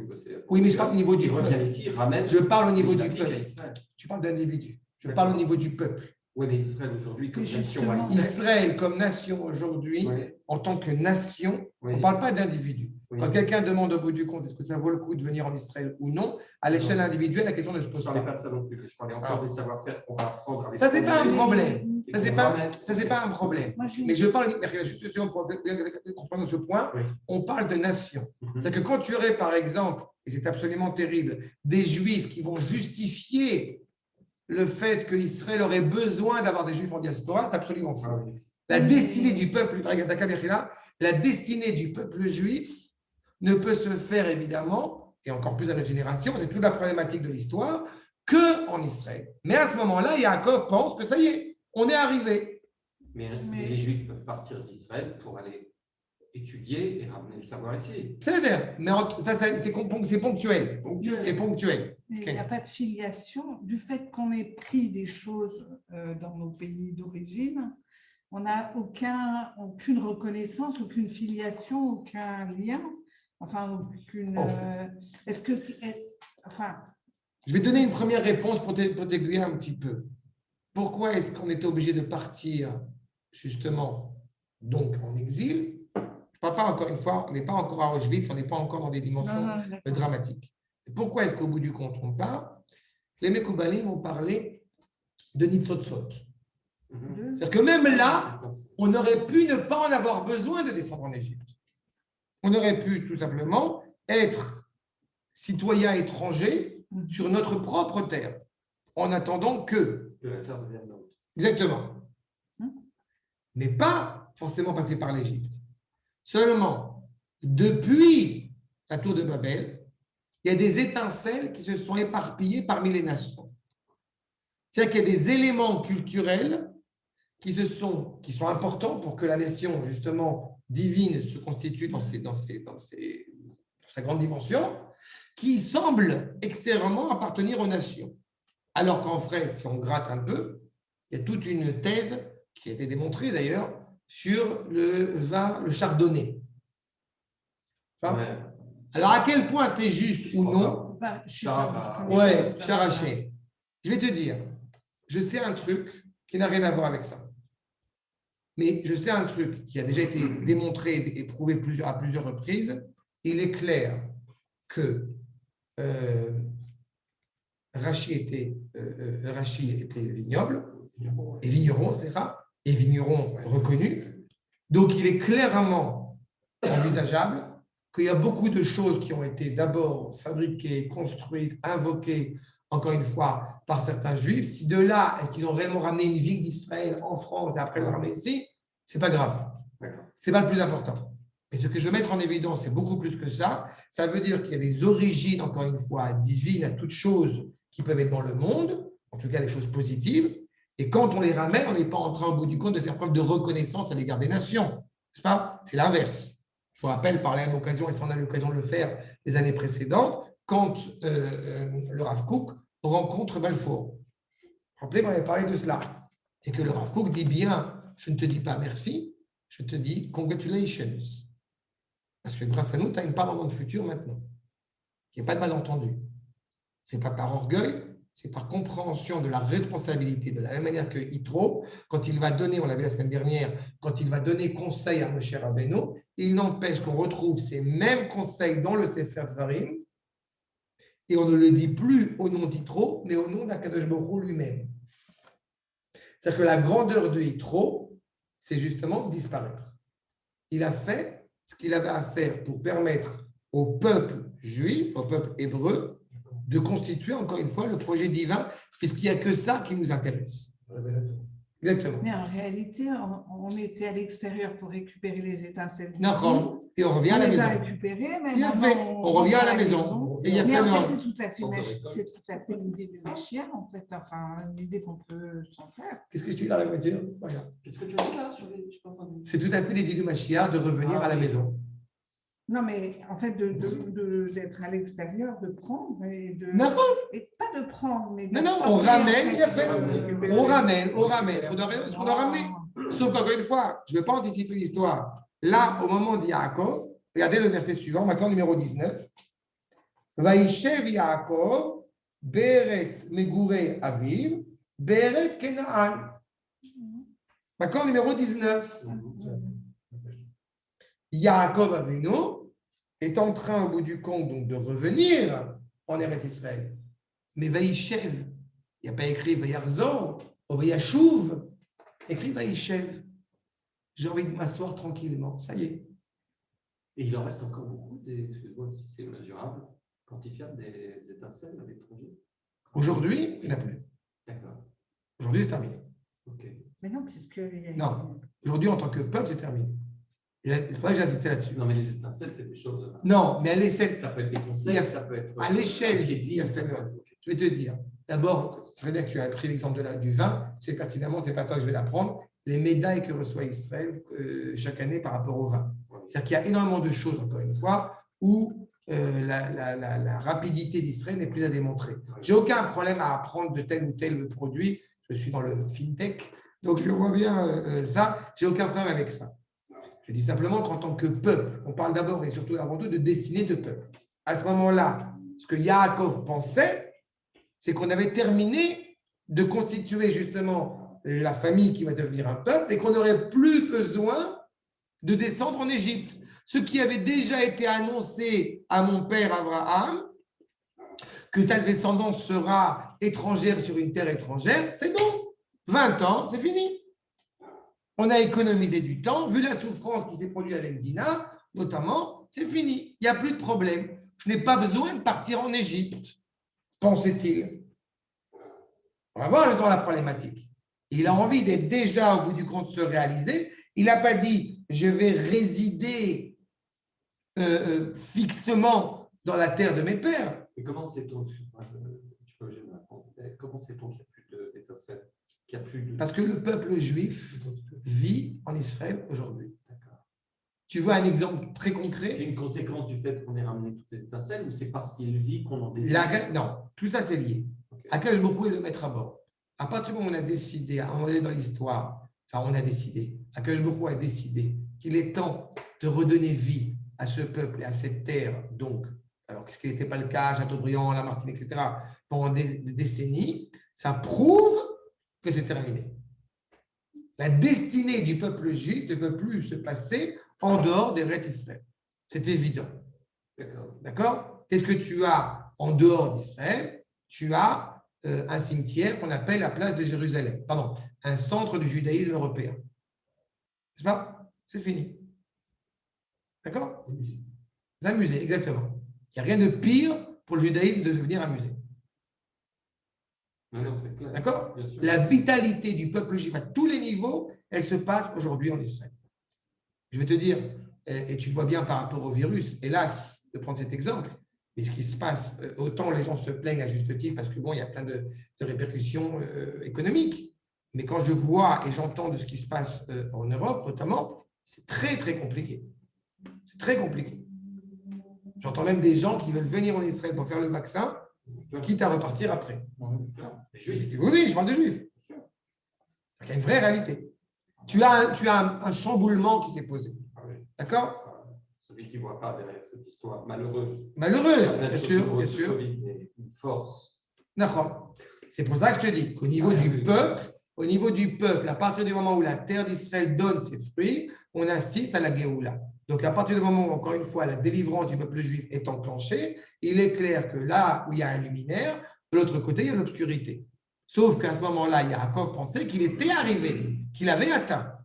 S1: Oui, mais je parle au niveau du
S4: il revient
S1: peuple.
S4: ici, il ramène.
S1: Je parle au niveau du
S4: l'Afrique à
S1: peuple.
S4: Israël.
S1: Tu parles d'individu. Je parle au niveau du peuple.
S4: Oui, mais Israël aujourd'hui, comme
S3: Mais
S4: nation
S3: justement,
S4: high-tech.
S1: Israël comme nation aujourd'hui,
S4: Oui.
S1: en tant que nation,
S4: Oui.
S1: on ne parle pas d'individu.
S4: Oui.
S1: Quand quelqu'un demande au bout du compte est-ce que ça vaut le coup de venir en Israël ou non, à l'échelle
S4: Non.
S1: individuelle, la question ne se
S4: Je
S1: pose
S4: ne parlais
S1: pas.
S4: pas de ça non plus. Je parlais encore des savoir-faire qu'on va apprendre avec
S1: Ça, c'est pas un
S4: projet.
S1: problème.
S4: Et
S1: Ça, c'est
S4: qu'on
S1: pas,
S4: ramène.
S1: ça, c'est pas un problème.
S3: Moi,
S1: Mais je parle, juste pour comprendre ce point,
S4: Oui.
S1: on parle de nation.
S4: Mhm.
S1: C'est-à-dire que quand tu aurais, par exemple, et c'est absolument terrible, des juifs qui vont justifier le fait qu'Israël aurait besoin d'avoir des juifs en diaspora, c'est absolument faux.
S4: Ah oui.
S1: La destinée du peuple, la destinée du peuple juif ne peut se faire évidemment, et encore plus à notre génération, c'est toute la problématique de l'histoire, qu'en Israël. Mais à ce moment-là, Yaakov pense que ça y est, on est arrivé.
S4: Mais les Juifs peuvent partir d'Israël pour aller étudier et ramener le savoir ici.
S1: C'est-à-dire, mais c'est ponctuel. C'est ponctuel.
S3: Il n'y a pas de filiation. Du fait qu'on ait pris des choses dans nos pays d'origine, on n'a aucune reconnaissance, aucune filiation, aucun lien. Enfin, aucune. Est-ce que. Enfin.
S1: Je vais donner une première réponse pour t'aiguiller un petit peu. Pourquoi est-ce qu'on était obligé de partir, justement, donc en exil? Je ne parle pas encore une fois, on n'est pas encore à Auschwitz, on n'est pas encore dans des dimensions dramatiques. Et pourquoi est-ce qu'au bout du compte, on part? Les Mekoubalim ont parlé de Nitzotzot. C'est-à-dire que même là, on aurait pu ne pas en avoir besoin de descendre en Égypte. On aurait pu tout simplement être citoyen étranger sur notre propre terre, en attendant que.
S4: Que la terre devienne nôtre.
S1: Exactement. Mais pas forcément passer par l'Égypte. Seulement, depuis la tour de Babel, il y a des étincelles qui se sont éparpillées parmi les nations. C'est-à-dire qu'il y a des éléments culturels qui sont importants pour que la nation, justement, divine se constitue dans sa grande dimension, qui semblent extérieurement appartenir aux nations. Alors qu'en vrai, si on gratte un peu, il y a toute une thèse qui a été démontrée d'ailleurs sur le vin, le chardonnay.
S4: Ouais.
S1: Alors, à quel point c'est juste ou non? Charaché. Je vais te dire, je sais un truc qui n'a rien à voir avec ça. Mais je sais un truc qui a déjà été démontré et prouvé à plusieurs reprises. Il est clair que Rachi était vignoble, et vigneron, et vigneron reconnu. Donc, il est clairement envisageable qu'il y a beaucoup de choses qui ont été d'abord fabriquées, construites, invoquées, encore une fois, par certains juifs. Si de là, est-ce qu'ils ont réellement ramené une ville d'Israël en France et après le ramener ici, ce n'est pas grave. Ce n'est pas le plus important. Mais ce que je veux mettre en évidence, c'est beaucoup plus que ça. Ça veut dire qu'il y a des origines, encore une fois, divines à toutes choses qui peuvent être dans le monde, en tout cas des choses positives. Et quand on les ramène, on n'est pas en train, au bout du compte, de faire preuve de reconnaissance à l'égard des nations. N'est-ce pas? C'est l'inverse. Je vous rappelle, par la même occasion, et ça on a eu l'occasion de le faire les années précédentes, quand le Rav Kook rencontre Balfour. Vous vous rappelez qu'on avait parlé de cela. Et que le Rav Kook dit bien, je ne te dis pas merci, je te dis congratulations. Parce que grâce à nous, tu as une part dans le futur maintenant. Il n'y a pas de malentendu. Ce n'est pas par orgueil, c'est par compréhension de la responsabilité, de la même manière que Yitro, quand il va donner, on l'a vu la semaine dernière, quand il va donner conseil à Moshe Rabbeinu, il n'empêche qu'on retrouve ces mêmes conseils dans le Sefer Dvarim, et on ne le dit plus au nom d'Yitro, mais au nom d'Akadosh Baruch Hu lui-même. C'est-à-dire que la grandeur de Yitro, c'est justement disparaître. Il a fait ce qu'il avait à faire pour permettre au peuple juif, au peuple hébreu, de constituer encore une fois le projet divin, puisqu'il n'y a que ça qui nous intéresse. Exactement.
S3: Mais en réalité, on était à l'extérieur pour récupérer les étincelles.
S1: Non, et on revient à la maison.
S3: On les a récupérées, mais
S1: il a fait. On revient à la maison. Et il a
S3: mais
S1: fait
S3: en fait, c'est tout à fait l'idée de
S1: Machia,
S3: Machia, en fait. Enfin, l'idée qu'on peut s'en faire.
S1: Qu'est-ce que je dis dans la voiture? Voilà.
S4: Qu'est-ce que tu as dit là sur les...
S1: C'est tout à fait l'idée du Machia de revenir à la maison.
S3: Non, mais en fait, d'être à l'extérieur, de prendre et de.
S1: Non.
S3: Et pas de prendre, mais de.
S1: Non, on ramène, il a fait. On ramène. Ce qu'on doit ramener. Sauf qu'encore une fois, je ne veux pas anticiper l'histoire. Là, au moment d'Yaakov, regardez le verset suivant, maintenant numéro 19. Vaïchev Yaakov, Beretz Megure Aviv, Beretz Kenaan. D'accord, numéro 19. Yaakov Avinu est en train, au bout du compte, donc, de revenir en Eretz Israël. Mais Vaïchev, il n'y a pas écrit Vayarzor, ou Vayashuv, écrit Vaïchev. J'ai envie de m'asseoir tranquillement, ça y est.
S4: Et il en reste encore beaucoup, excuse-moi si c'est mesurable, quantifiable, des étincelles à l'étranger.
S1: Aujourd'hui, il n'y en a plus.
S4: D'accord.
S1: Aujourd'hui, c'est terminé.
S4: Ok.
S3: Mais non, puisque.
S1: Non, aujourd'hui, en tant que peuple, c'est terminé. C'est pour ça que j'ai insisté là-dessus.
S4: Non, mais les étincelles, c'est des choses.
S1: Non, mais à l'échelle,
S4: Ça peut être des concepts, ça peut être.
S1: à l'échelle,
S4: un pied de vigne,
S1: je vais te dire. D'abord, c'est vrai que tu as pris l'exemple du vin. C'est pertinemment, c'est pas toi que je vais l'apprendre. Les médailles que reçoit Israël chaque année par rapport au vin. C'est-à-dire qu'il y a énormément de choses, encore une fois, où la rapidité d'Israël n'est plus à démontrer. J'ai aucun problème à apprendre de tel ou tel produit. Je suis dans le fintech, donc je vois bien ça. J'ai aucun problème avec ça. Je dis simplement qu'en tant que peuple, on parle d'abord et surtout avant tout de destinée de peuple. À ce moment-là, ce que Yaakov pensait, c'est qu'on avait terminé de constituer justement la famille qui va devenir un peuple et qu'on n'aurait plus besoin de descendre en Égypte. Ce qui avait déjà été annoncé à mon père Abraham, que ta descendance sera étrangère sur une terre étrangère, c'est bon. 20 ans, c'est fini. On a économisé du temps. Vu la souffrance qui s'est produite avec Dina, notamment, c'est fini. Il n'y a plus de problème. Je n'ai pas besoin de partir en Égypte, pensait-il. On va voir justement la problématique. Il a envie d'être déjà, au bout du compte, se réaliser. Il n'a pas dit « je vais résider fixement dans la terre de mes pères ».
S4: Et comment sait-on, comment sait-on qu'il n'y a plus d'étincelles, qu'il y a plus de...
S1: Parce que le peuple juif vit en Israël aujourd'hui. Tu vois un exemple très concret?
S4: C'est une conséquence du fait qu'on ait ramené toutes les étincelles ou c'est parce qu'il vit qu'on en déduit?
S1: Non, tout ça c'est lié. Akash Baruch Hu est le maître à bord. À partir du moment où on a décidé, à un moment donné dans l'histoire, Akash Baruch Hu a décidé qu'il est temps de redonner vie à ce peuple et à cette terre, donc, alors ce qui n'était pas le cas à Châteaubriand, La Martine, etc., pendant des décennies, ça prouve que c'est terminé. La destinée du peuple juif ne peut plus se passer en dehors des Eretz Israël. C'est évident. D'accord? Qu'est-ce que tu as en dehors d'Israël? Tu as un cimetière qu'on appelle la place de Jérusalem. Pardon, un centre du judaïsme européen. C'est pas? C'est fini. D'accord? C'est un musée, exactement. Il n'y a rien de pire pour le judaïsme de devenir un musée. D'accord? La vitalité du peuple juif à tous les niveaux, elle se passe aujourd'hui en Israël. Je vais te dire, et tu vois bien par rapport au virus, hélas, de prendre cet exemple, mais ce qui se passe, autant les gens se plaignent à juste titre parce que bon, il y a plein de répercussions économiques, mais quand je vois et j'entends de ce qui se passe en Europe, notamment, c'est très, très compliqué. C'est très compliqué. J'entends même des gens qui veulent venir en Israël pour faire le vaccin, quitte à repartir après. Oui, je parle de juifs. Il y a une vraie réalité. Tu as un chamboulement qui s'est posé. D'accord?
S4: Celui qui ne voit pas derrière cette histoire malheureuse.
S1: Malheureuse, bien sûr, bien sûr.
S4: Une force.
S1: D'accord. C'est pour ça que je te dis qu'au niveau du peuple, à partir du moment où la terre d'Israël donne ses fruits, on assiste à la Géoula. Donc, à partir du moment où, encore une fois, la délivrance du peuple juif est enclenchée, il est clair que là où il y a un luminaire, de l'autre côté, il y a l'obscurité. Sauf qu'à ce moment-là, Yaakov pensait qu'il était arrivé, qu'il avait atteint.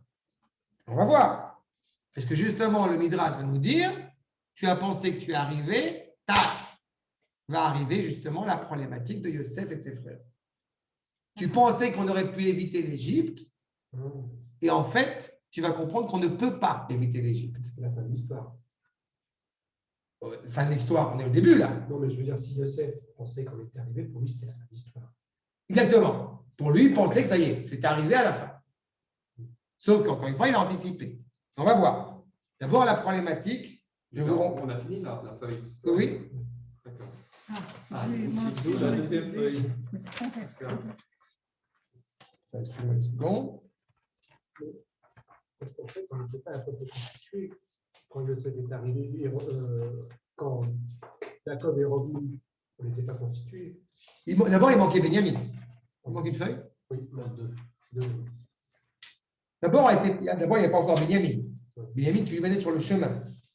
S1: On va voir. Parce que justement, le Midrash va nous dire, tu as pensé que tu es arrivé, tac, va arriver justement la problématique de Yosef et de ses frères. Tu pensais qu'on aurait pu éviter l'Égypte, et en fait, tu vas comprendre qu'on ne peut pas éviter l'Égypte.
S2: C'est la fin de l'histoire.
S1: Fin de l'histoire, on est au début là.
S2: Non, mais je veux dire, si Yosef pensait qu'on était arrivé, pour lui, c'était la fin de l'histoire.
S1: Exactement. Pour lui, il pensait que ça y est, j'étais arrivé à la fin. Sauf qu'encore une fois, il a anticipé. On va voir. D'abord, la problématique.
S4: On a fini la feuille.
S1: Oui.
S4: D'accord.
S3: Oui,
S4: La deuxième feuille.
S1: Excuse-moi une seconde.
S2: Parce qu'en fait, on n'était pas un peuple constitué. Quand Yosef est arrivé, quand Jacob est revenu, on n'était pas constitué.
S1: D'abord, il manquait Benjamin. Il manque une feuille.
S2: Oui, non, deux.
S1: D'abord, il n'y avait pas encore Benjamin. Benjamin, tu lui venais sur le chemin.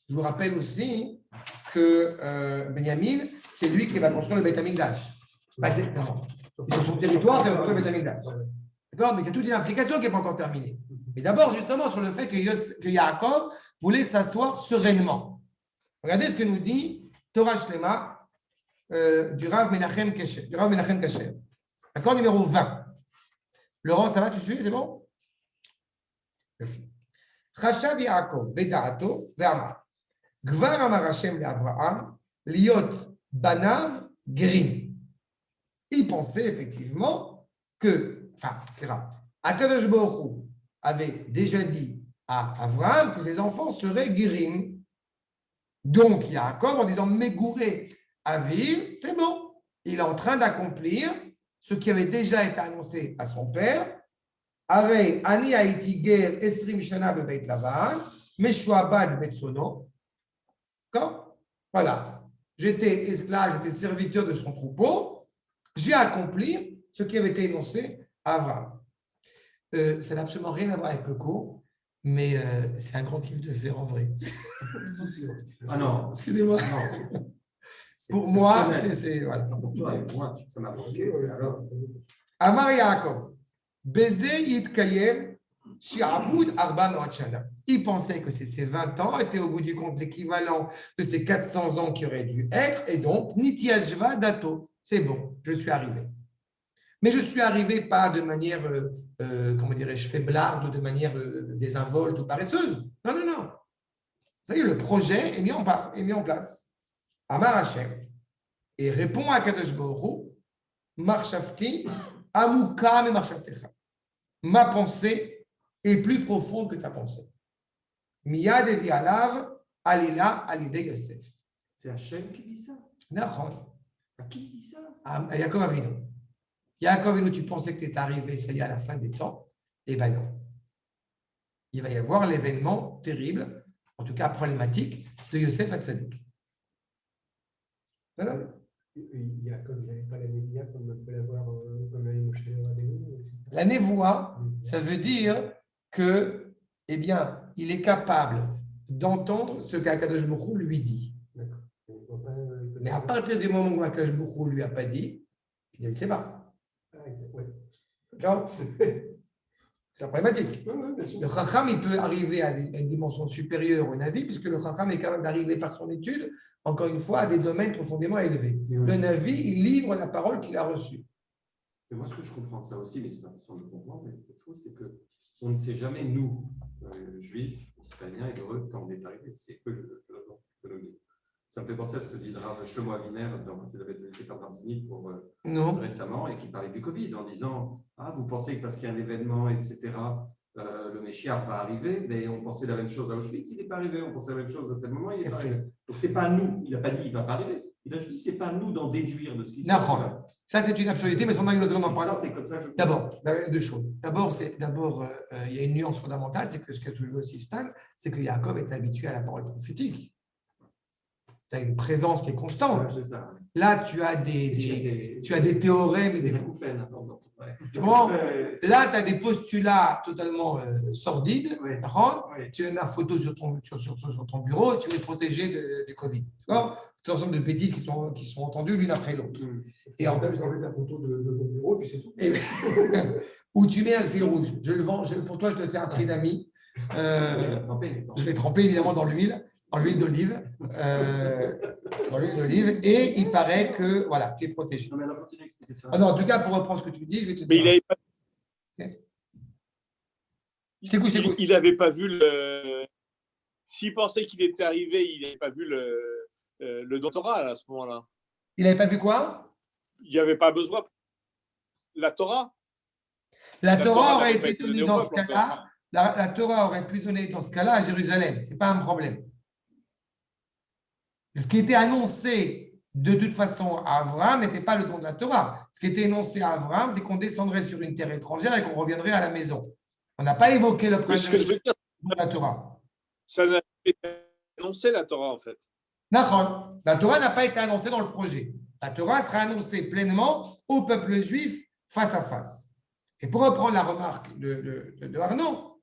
S1: Je vous rappelle aussi que Benjamin, c'est lui qui va construire le Beth Amikdash. Non, c'est sur son territoire qu'il va construire le Beth Amikdash. D'accord? Mais il y a toute une implication qui n'est pas encore terminée. Mais d'abord, justement, sur le fait que Yaakov voulait s'asseoir sereinement. Regardez ce que nous dit Torah Shlema du Rav Menachem Kasher. Accord numéro 20. Laurent, ça va, tu suis? C'est bon? Chashav Yaakov beda'ato ve'amar. Gvar amar Hashem le'Avraham liot banav gerim. Il pensait effectivement que, Akadosh Baruch Hu avait déjà dit à Avraham que ses enfants seraient gerim. Donc Yaakov, en disant Megouré Aviv, c'est bon. Il est en train d'accomplir ce qui avait déjà été annoncé à son père. Arei ani haïti ger esrim shana bebeit Lavan, meshuabad betsono. D'accord? Voilà. J'étais esclave, j'étais serviteur de son troupeau. J'ai accompli ce qui avait été énoncé à Abraham. Ça n'a absolument rien à voir avec le cours, mais c'est un grand kiff de faire en vrai.
S4: Ah non,
S1: excusez-moi.
S4: Non.
S1: Pour moi, c'est voilà.
S4: Pour toi et pour moi, ça m'a marqué. Alors,
S1: Amar Yaakov, Beze Yitkayem, Shi'aboud Arba Me'at Shana. Il pensait que ces 20 ans étaient au bout du compte l'équivalent de ces 400 ans qui auraient dû être, et donc, Nitiashva Dato. C'est bon, je suis arrivé. Mais je suis arrivé pas de manière, comment dirais-je, faiblarde ou de manière désinvolte ou paresseuse. Non, non, non. Ça y est, le projet est mis en place. Amar Hashem. Et répond à Kadosh Baruch Hu, Marshafti, Amuka me Marshaftecha. Ma pensée est plus profonde que ta pensée. Miyad evi alav alila alide Yosef.
S4: c'est Hachem qui dit ça.
S1: Nachon.
S4: À qui dit ça?
S1: À Yaakov Avinu. Yaakov Avinu, tu pensais que tu es arrivé, ça y est, à la fin des temps? Eh bien non. Il va y avoir l'événement terrible, en tout cas problématique, de Yosef Hatzadik.
S2: Yaakov, il n'avait pas la névia comme on peut l'avoir comme la Moshe Rabbeinu.
S1: La névoie, ça veut dire que, eh bien, il est capable d'entendre ce qu'Akadosh Baruch Hu lui dit. Mais à partir du moment où Akadosh Baruch Hu lui a pas dit, il ne le sait pas. D'accord? C'est la problématique. Le Chacham, il peut arriver à une dimension supérieure au Navi, puisque le Chacham est capable d'arriver par son étude, encore une fois, à des domaines profondément élevés. Le Navi, il livre la parole qu'il a reçue.
S4: Mais moi, ce que je comprends de ça aussi, mais c'est pas façon de comprendre, mais peut-être faux, c'est qu'on ne sait jamais, nous, juifs, israéliens, hébreux, quand on est arrivé. C'est eux que nous dit. Ça me fait penser à ce que dit le Rav Shlomo Aviner quand il avait été par Barzini pour récemment et qui parlait du Covid en disant vous pensez que parce qu'il y a un événement, etc., le Meshiach va arriver, mais on pensait la même chose à Auschwitz, il n'est pas arrivé, on pensait la même chose à tel moment, il n'est pas arrivé. Donc, ce n'est pas à nous, il n'a pas dit il ne va pas arriver, il a juste dit ce n'est pas à nous d'en déduire de ce qui se passe.
S1: Ça, c'est une absurdité, mais son angle en parle.
S4: Ça, c'est comme ça que je
S1: D'abord, deux choses. D'abord, il y a une nuance fondamentale, c'est que ce qu'a soulevé aussi Stan, c'est que Yaakov est habitué à la parole prophétique. Tu as une présence qui est constante.
S4: Ouais, ça.
S1: Là, tu as des théorèmes et des
S4: acouphènes.
S1: Tu comprends? Là, tu as des postulats totalement sordides.
S4: Ouais.
S1: Tu as une photo sur ton bureau et tu es protégé du Covid. D'accord? Tout un ensemble de bêtises qui sont entendues l'une après l'autre.
S2: Et en plus, enlever la photo de mon bureau, puis c'est tout.
S1: Où tu mets un fil rouge. Je le vends. Pour toi, je te fais un prix d'amis. Je vais tremper évidemment dans l'huile. En l'huile d'olive, et il paraît que voilà, tu es protégé.
S4: Non, mais elle a continué à expliquer ça.
S1: Non, en tout cas, pour reprendre ce que tu dis, je vais te dire.
S5: Mais il n'avait pas.
S1: Je t'écoute.
S5: Il n'avait pas vu le. S'il pensait qu'il était arrivé, il n'avait pas vu le doctorat à ce moment-là.
S1: Il n'avait pas vu quoi?
S5: Il n'y avait pas besoin. La Torah.
S1: La Torah aurait été donnée dans ce cas-là. La Torah aurait pu donner dans ce cas-là à Jérusalem. Ce n'est pas un problème. Ce qui était annoncé de toute façon à Abraham n'était pas le don de la Torah. Ce qui était énoncé à Abraham, c'est qu'on descendrait sur une terre étrangère et qu'on reviendrait à la maison. On n'a pas évoqué le
S5: Ce que je veux dire,
S1: dans la Torah.
S5: Ça n'a pas été annoncé, la Torah, en fait.
S1: Nachon, la Torah n'a pas été annoncée dans le projet. La Torah sera annoncée pleinement au peuple juif face à face. Et pour reprendre la remarque de Arnaud,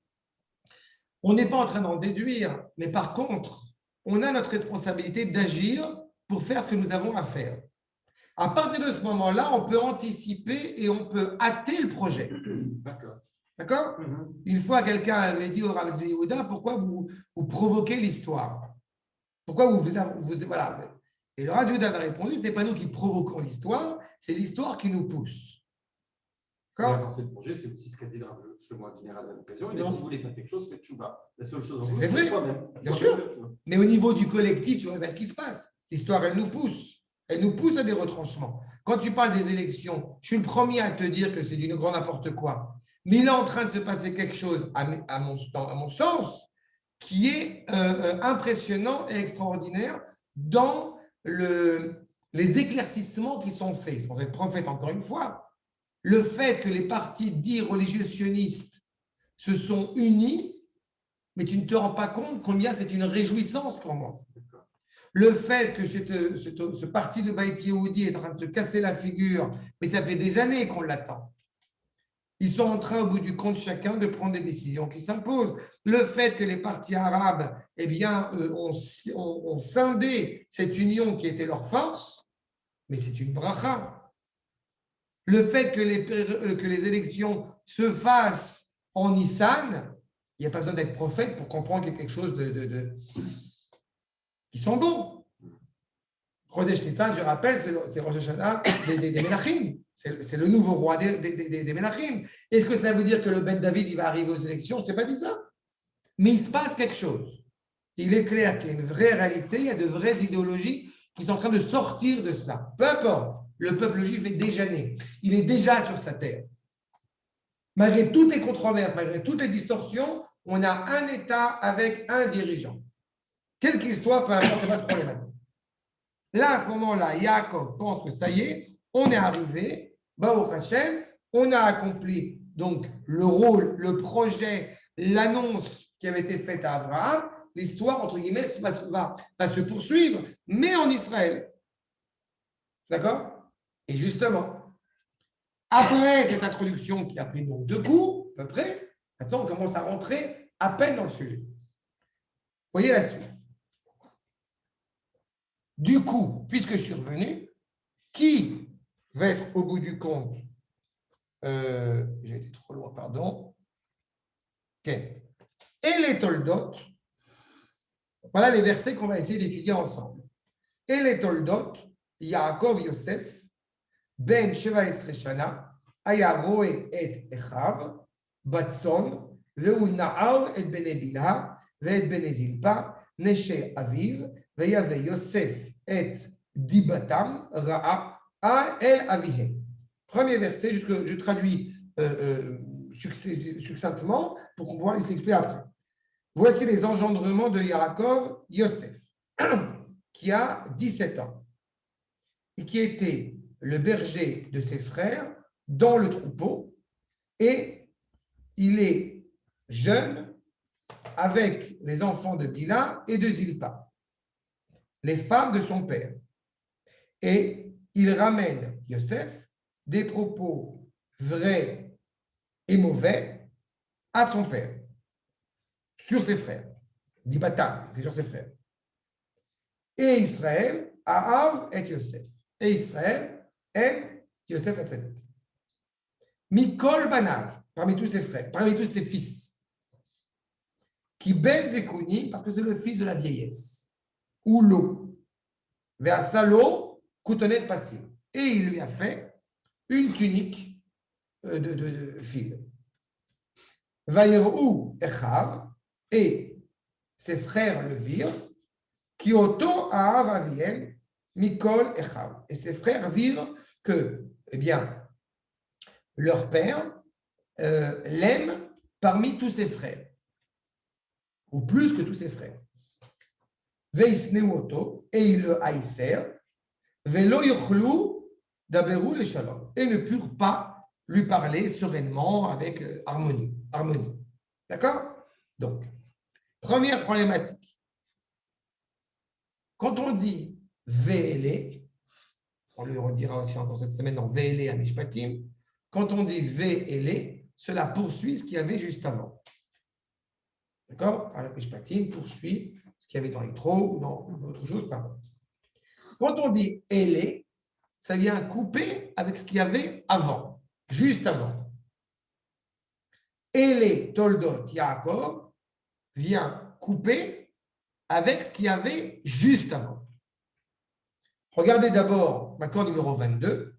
S1: on n'est pas en train d'en déduire, mais par contre, on a notre responsabilité d'agir pour faire ce que nous avons à faire. À partir de ce moment-là, on peut anticiper et on peut hâter le projet.
S4: D'accord.
S1: D'accord? Une fois, quelqu'un avait dit au Rav Yehuda, pourquoi vous provoquez l'histoire? Pourquoi vous voilà. Et le Rav Yehuda avait répondu, ce n'est pas nous qui provoquons l'histoire, c'est l'histoire qui nous pousse.
S4: Quand c'est le projet, c'est aussi ce qu'a dit le mois général à l'occasion. Il a dit, si vous voulez faire quelque chose, faites chouba. La seule chose en
S1: c'est vrai,
S4: soi-même.
S1: Bien sûr. Mais au niveau du collectif, tu vois ce qui se passe. L'histoire, elle nous pousse. Elle nous pousse à des retranchements. Quand tu parles des élections, je suis le premier à te dire que c'est d'une grande n'importe quoi. Mais il est en train de se passer quelque chose, à mon sens, qui est impressionnant et extraordinaire dans les éclaircissements qui sont faits. Sans être prophète, encore une fois, le fait que les partis dits religieux sionistes se sont unis, mais tu ne te rends pas compte combien c'est une réjouissance pour moi. Le fait que ce parti de Beit Yehudi est en train de se casser la figure, mais ça fait des années qu'on l'attend. Ils sont en train, au bout du compte, chacun de prendre des décisions qui s'imposent. Le fait que les partis arabes ont scindé cette union qui était leur force, mais c'est une bracha. Le fait que les élections se fassent en Nissan, il n'y a pas besoin d'être prophète pour comprendre qu'il y a quelque chose qui sont bons. Chodesh Nissan, je rappelle, c'est Rosh Hashanah des Melachim. C'est le nouveau roi des Melachim. Est-ce que ça veut dire que le Ben David il va arriver aux élections? Je ne t'ai pas dit ça. Mais il se passe quelque chose. Il est clair qu'il y a une vraie réalité, il y a de vraies idéologies qui sont en train de sortir de cela. Peu importe. Le peuple juif est déjà né. Il est déjà sur sa terre. Malgré toutes les controverses, malgré toutes les distorsions, on a un État avec un dirigeant. Quel qu'il soit, peu importe, ce n'est pas le problème. Là, à ce moment-là, Yaakov pense que ça y est, on est arrivé, Baruch Hashem, on a accompli donc le rôle, le projet, l'annonce qui avait été faite à Abraham. L'histoire, entre guillemets, va se poursuivre, mais en Israël. D'accord? Et justement, après cette introduction qui a pris donc 2 coups, à peu près, maintenant on commence à rentrer à peine dans le sujet. Voyez la suite. Du coup, puisque je suis revenu, qui va être au bout du compte, j'ai été trop loin, pardon. Ok. Et les Toldot, voilà les versets qu'on va essayer d'étudier ensemble. Et les Toldot, Yaakov Yosef, Ben 17 Shana, היה רואה את אחיו בצאן, והוא נער את בני בלהה ואת בני זלפה, נשי אביו, ויבא יוסף את דיבתם רעה אל אביהם. Premier verset, je traduis succinctement pour qu'on puisse l'expliquer après. Voici les engendrements de Yaakov Yosef, qui a 17 ans et qui était le berger de ses frères dans le troupeau, et il est jeune avec les enfants de Bila et de Zilpa, les femmes de son père. Et il ramène Yosef des propos vrais et mauvais à son père, sur ses frères. Dibatam, c'est sur ses frères. Et Israël, Ahav et Yosef. Et Israël aime Yosef Hatzadik. Mikol Banav, parmi tous ses frères, parmi tous ses fils. Qui Ben Zekouni, parce que c'est le fils de la vieillesse. Ou l'eau. Ve'asalo, coutonnet passif. Et il lui a fait une tunique de fil. Vaïrou Echav, et ses frères le virent, qui auto Ahav Aviem, Mikol Echav. Et ses frères virent que, eh bien, leur père l'aime parmi tous ses frères, ou plus que tous ses frères. Veisneu oto, et ils le haïssèrent, velo yochlu daberu le shalom, et ne purent pas lui parler sereinement avec harmonie. D'accord? Donc, Première problématique. Quand on dit Ve'ele, on le redira aussi encore cette semaine dans Ve'ele à Mishpatim, quand on dit Ve'ele, cela poursuit ce qu'il y avait juste avant. D'accord? Alors, Mishpatim poursuit ce qu'il y avait dans Yitro ou dans autre chose. Pardon. Quand on dit Ele, ça vient couper avec ce qu'il y avait avant, juste avant. Ele Toldot Yaakov vient couper avec ce qu'il y avait juste avant. Regardez d'abord l'accord numéro 22.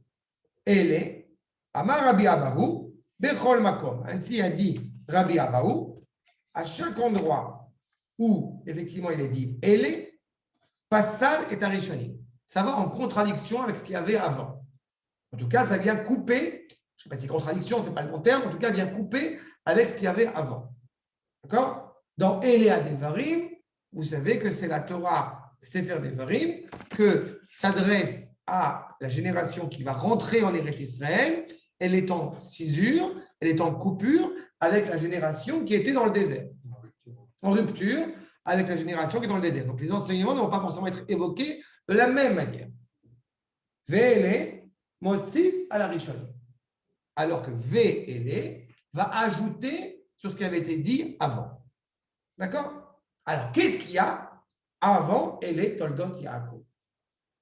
S1: Ele, Amar Rabbi Abahu, Bechol Makom. Ainsi a dit Rabbi Abahu, à chaque endroit où effectivement il est dit Ele, Passal et Arishonim. Ça va en contradiction avec ce qu'il y avait avant. En tout cas, ça vient couper, je ne sais pas si contradiction, ce n'est pas le bon terme, en tout cas, vient couper avec ce qu'il y avait avant. D'accord? Dans Elea Devarim, vous savez que c'est la Torah Sefer Devarim que s'adresse à la génération qui va rentrer en Eretz Israël. Elle est en cisure, elle est en coupure avec la génération qui était dans le désert. En rupture avec la génération qui est dans le désert. Donc, les enseignements ne vont pas forcément être évoqués de la même manière. Ve'ele, Mosif à la Rishon. Alors que Ve'ele va ajouter sur ce qui avait été dit avant. D'accord? Alors, qu'est-ce qu'il y a avant Ele Toldot Yaakov?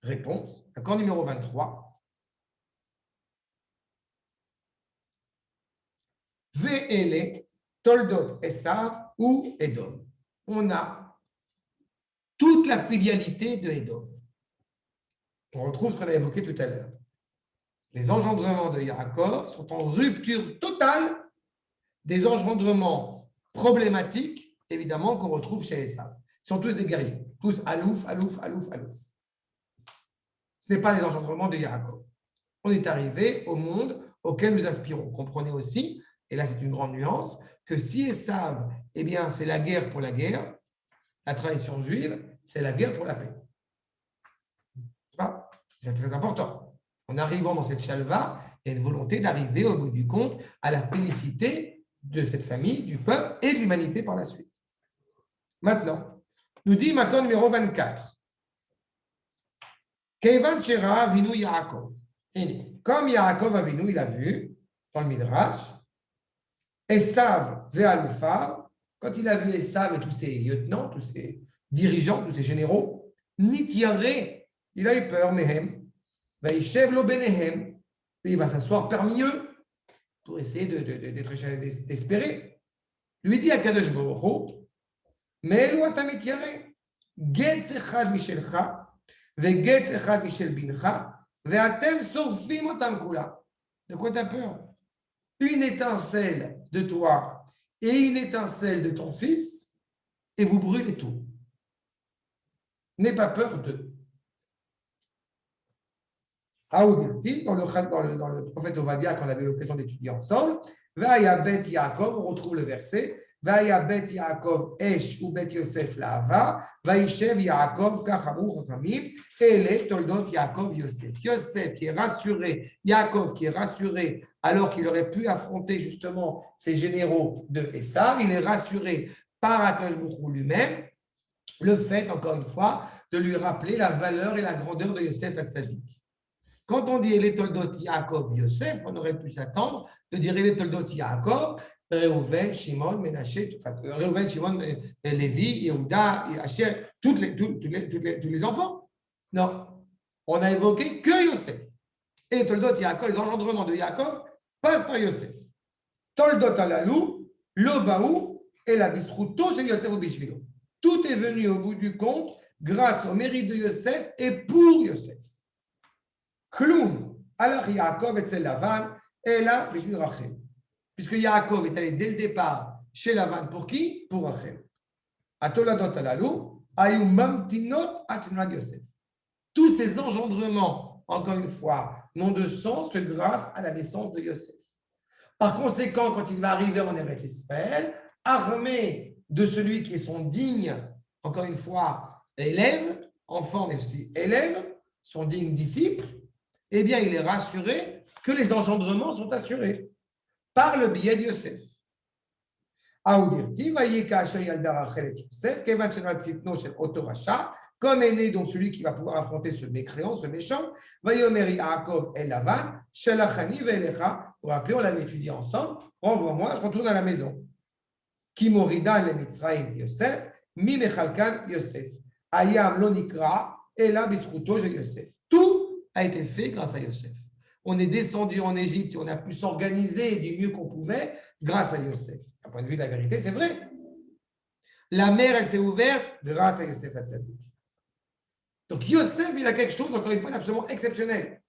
S1: Réponse, accord numéro 23. Ve'ele Toldot Esav ou Edom. On a toute la filialité de Edom. On retrouve ce qu'on a évoqué tout à l'heure. Les engendrements de Yaakov sont en rupture totale des engendrements problématiques, évidemment, qu'on retrouve chez Esav. Ils sont tous des guerriers, tous alouf. Ce n'est pas les engendrements de Yaakov. On est arrivé au monde auquel nous aspirons. Comprenez aussi, et là c'est une grande nuance, que si Esav, eh bien c'est la guerre pour la guerre, la tradition juive, c'est la guerre pour la paix. C'est très important. En arrivant dans cette chalva, il y a une volonté d'arriver au bout du compte à la félicité de cette famille, du peuple et de l'humanité par la suite. Maintenant, nous dit Makon numéro 24. Keivan Shera Avinu Yaakov. Comme Yaakov Avinu, il a vu dans le Midrash, Esav ve'alufav, quand il a vu Esav et tous ses lieutenants, tous ses dirigeants, tous ses généraux, Nitiare, il a eu peur, Mehem, Vaïchev lo benehem, il va s'asseoir parmi eux pour essayer d'espérer. Lui dit à Kadosh Baruch Hu, Me'elu ata mitiare, Getz echad mishelcha, vegetz echad mishel bincha, ve'atem sorfim otam kula. De quoi tu as peur? Une étincelle de toi et une étincelle de ton fils, et vous brûlez tout. N'aie pas peur d'eux. Aoudirti, dans le prophète Ovadia, qu'on avait l'occasion d'étudier ensemble, Vaya bet Yaakov, on retrouve le verset, Vaya bet Yaakov esh ou bet Yosef laava, Vaishev Yaakov kachamou chachamim, ele toldot Yaakov Yosef. Yosef qui est rassuré, Yaakov qui est rassuré, alors qu'il aurait pu affronter justement ces généraux de Esav, il est rassuré par Akash Bouchou lui-même, le fait, encore une fois, de lui rappeler la valeur et la grandeur de Yosef Hatzadik. Quand on dit les Toldot Yaakov Yosef, on aurait pu s'attendre de dire les Toldot Yaakov, Reuven, Shimon, Ménaché, Reuven, Shimon, Lévi, Yehuda, Asher, tous les enfants. Non, on a évoqué que Yosef. Et Toldot Yaakov, les engendrements de Yaakov passent par Yosef. Toldot Alalou, Lobaou et la Bisrouto chez Yosef ou Bishvilo. Tout est venu au bout du compte grâce au mérite de Yosef et pour Yosef. Kloum, alors Yaakov et Lavan, et là, Bishvil Rachel. Puisque Yaakov est allé dès le départ chez Lavan pour qui? Pour Rachel. Atoladot alalou, ayum mamtinot atzinad Yosef. Tous ces engendrements, encore une fois, n'ont de sens que grâce à la naissance de Yosef. Par conséquent, quand il va arriver en Eretz Israël, armé de celui qui est son digne, encore une fois, élève, enfant mais aussi élève, son digne disciple, eh bien, il est rassuré que les engendrements sont assurés par le biais de Yosef. Aoudirti, Vayeka Asher Yalda Rachel et Yosef, Kevan Shenat Sitno Shel Oto Rasha, comme est né donc celui qui va pouvoir affronter ce mécréant, ce méchant, Vayomer Yaakov El Lavan, Shelachani Ve'elecha. Vous vous rappelez, on l'avait étudié ensemble. Renvoie-moi, je retourne à la maison. Ki Morida le Mitzrayim Yosef, Mi Mechalkan Yosef. Ayam lo nikra, Ela Bisruto Je Yosef. Tout a été fait grâce à Yosef. On est descendu en Égypte et on a pu s'organiser du mieux qu'on pouvait grâce à Yosef. D'un point de vue de la vérité, c'est vrai. La mer, elle s'est ouverte grâce à Yosef Hatzadik. Donc Yosef, il a quelque chose, encore une fois, d'absolument exceptionnel.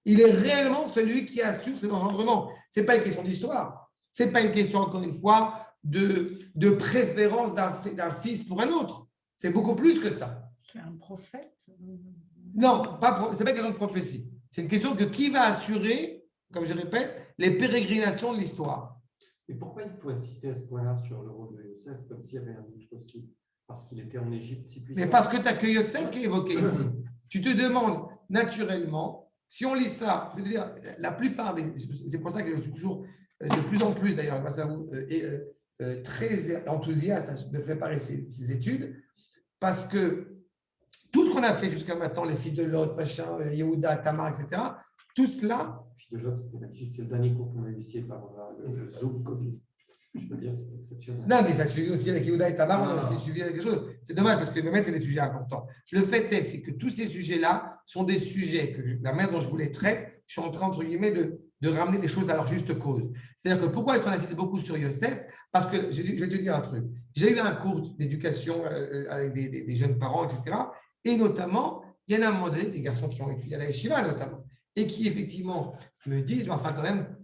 S1: Il est réellement celui qui assure cet engendrement. Ce n'est pas une question d'histoire. Ce n'est pas une question, encore une fois, de préférence d'un fils pour un autre. C'est beaucoup plus que ça.
S3: C'est un prophète?
S1: Non, ce n'est pas une question de prophétie. C'est une question de qui va assurer, comme je répète, les pérégrinations de l'histoire.
S4: Mais pourquoi il faut insister à ce point-là sur le rôle de Yosef, comme s'il y avait un doute aussi? Parce qu'il était en Égypte si puissant.
S1: Mais parce que tu n'as que Yosef qui est évoqué ici. Tu te demandes naturellement, si on lit ça, je veux dire, la plupart des. C'est pour ça que je suis toujours, de plus en plus d'ailleurs, grâce à vous, très enthousiaste de préparer ces études, parce que tout ce qu'on a fait jusqu'à maintenant, les filles de Lot, machin, Yehuda, Tamar, etc., tout cela.
S4: Les filles de Lot, c'était magnifique. C'est le dernier cours qu'on a eu ici par le Zoom Covid. Je peux dire, c'est exceptionnel.
S1: Non, mais ça suivi aussi avec Yehuda et Tamar, on a aussi suivi quelque chose. C'est dommage parce que même c'est des sujets importants. Le fait est, c'est que tous ces sujets-là sont des sujets que la manière dont je vous les traite, je suis en train, entre guillemets, de ramener les choses à leur juste cause. C'est-à-dire que pourquoi est-ce qu'on insiste beaucoup sur Yosef? Parce que, je vais te dire un truc, j'ai eu un cours d'éducation avec des jeunes parents, etc. Et notamment, il y en a un moment donné, des garçons qui ont étudié à la Yeshiva notamment, et qui effectivement me disent, mais enfin quand même,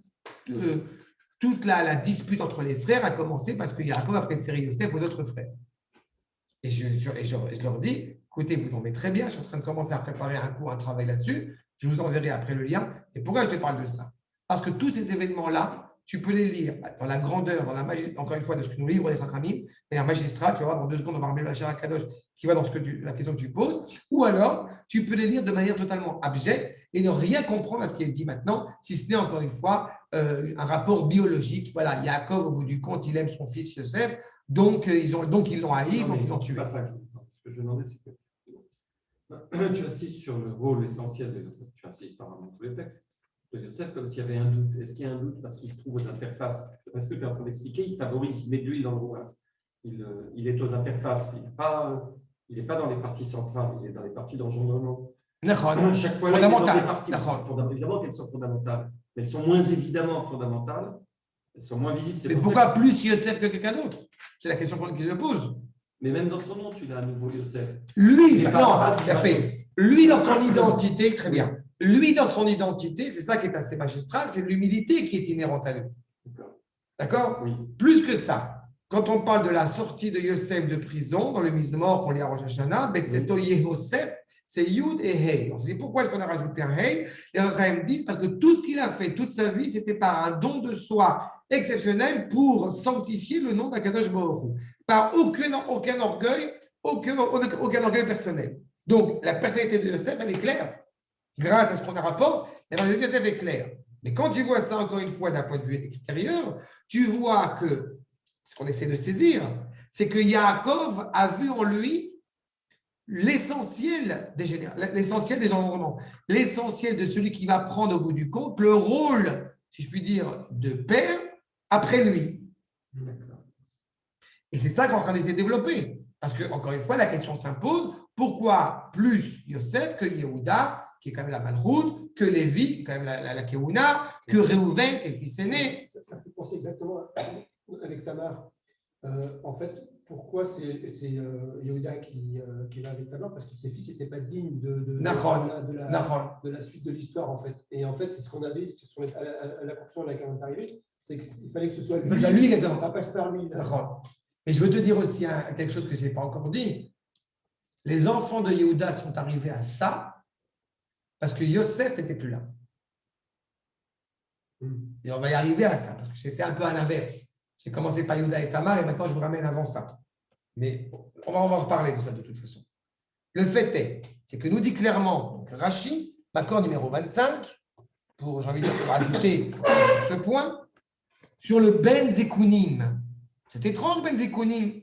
S1: toute la dispute entre les frères a commencé parce que Yaakov a préféré Yosef aux autres frères. Et je leur dis, écoutez, vous tombez très bien, je suis en train de commencer à préparer un cours, un travail là-dessus, je vous enverrai après le lien. Et pourquoi je te parle de ça? Parce que tous ces événements-là, tu peux les lire dans la grandeur, encore une fois, de ce que nous livrent les Chachamim, et un magistrat, tu vas voir dans 2 secondes, on va remettre la Shara Kadosh qui va dans la question que tu poses, ou alors tu peux les lire de manière totalement abjecte et ne rien comprendre à ce qui est dit maintenant, si ce n'est encore une fois un rapport biologique. Voilà, Yaakov, au bout du compte, il aime son fils Yosef, donc ils l'ont haï, donc ils l'ont tué.
S4: C'est pas ça que je veux. Ce que je demandais, c'est que tu insistes sur le rôle essentiel de Yosef, tu insistes dans tous les textes. De Yosef, comme s'il y avait un doute. Est-ce qu'il y a un doute parce qu'il se trouve aux interfaces? Parce que tu es en train d'expliquer, il favorise, il met de l'huile dans le rouage. Il est aux interfaces. Il n'est pas dans les parties centrales, il est dans les parties d'engendrement. Chaque fois,
S1: fondamental.
S4: Là, il est dans des parties évidemment qu'elles sont fondamentales, mais elles sont moins évidemment fondamentales, elles sont moins visibles.
S1: Mais pourquoi plus Yosef que quelqu'un d'autre? C'est la question qui se pose.
S4: Mais même dans son nom, tu l'as à nouveau Yosef.
S1: Lui, non, il a fait. Lui, dans son identité, très bien. Lui, dans son identité, c'est ça qui est assez magistral, c'est l'humilité qui est inhérente à lui. D'accord?
S4: Oui.
S1: Plus que ça, quand on parle de la sortie de Yosef de prison, dans le Mise-Mort qu'on lit à Rosh Hashanah, Betseto Yosef, c'est Yud et Hey. On se dit pourquoi est-ce qu'on a rajouté un Hey? Les Rachaim disent parce que tout ce qu'il a fait toute sa vie, c'était par un don de soi exceptionnel pour sanctifier le nom d'Akadosh Baruch Hu. Par aucun orgueil, aucun orgueil personnel. Donc, la personnalité de Yosef, elle est claire. Grâce à ce qu'on a rapporte, la personnalité de Yosef est claire. Mais quand tu vois ça, encore une fois, d'un point de vue extérieur, tu vois que ce qu'on essaie de saisir, c'est que Yaakov a vu en lui l'essentiel des engendrements, l'essentiel de celui qui va prendre au bout du compte le rôle, si je puis dire, de père après lui. Et c'est ça qu'on est en train d'essayer de développer. Parce que, encore une fois, la question s'impose, pourquoi plus Yosef que Yehuda, qui est quand même la Malchoute, que Lévi, qui est quand même la Keuna, que Réhouven, qui est le fils aîné?
S2: Ça me fait penser exactement avec Tamar. En fait, pourquoi c'est Yehuda qui va avec Tamar? Parce que ses fils n'étaient pas dignes de la suite de l'histoire, en fait. Et en fait, c'est ce qu'on avait à la conclusion de laquelle on est arrivé, c'est qu'il fallait que ce soit lui. Ça passe par lui.
S1: Et je veux te dire aussi quelque chose que je n'ai pas encore dit. Les enfants de Yehuda sont arrivés à ça parce que Yosef n'était plus là. Et on va y arriver à ça, parce que j'ai fait un peu à l'inverse. J'ai commencé par Yehuda et Tamar, et maintenant je vous ramène avant ça. Mais on va en reparler de ça de toute façon. Le fait est, c'est que nous dit clairement, donc Rashi, l'accord numéro 25, j'ai envie de rajouter sur ce point, sur le Ben Zekunim. C'est étrange, Ben Zikounim.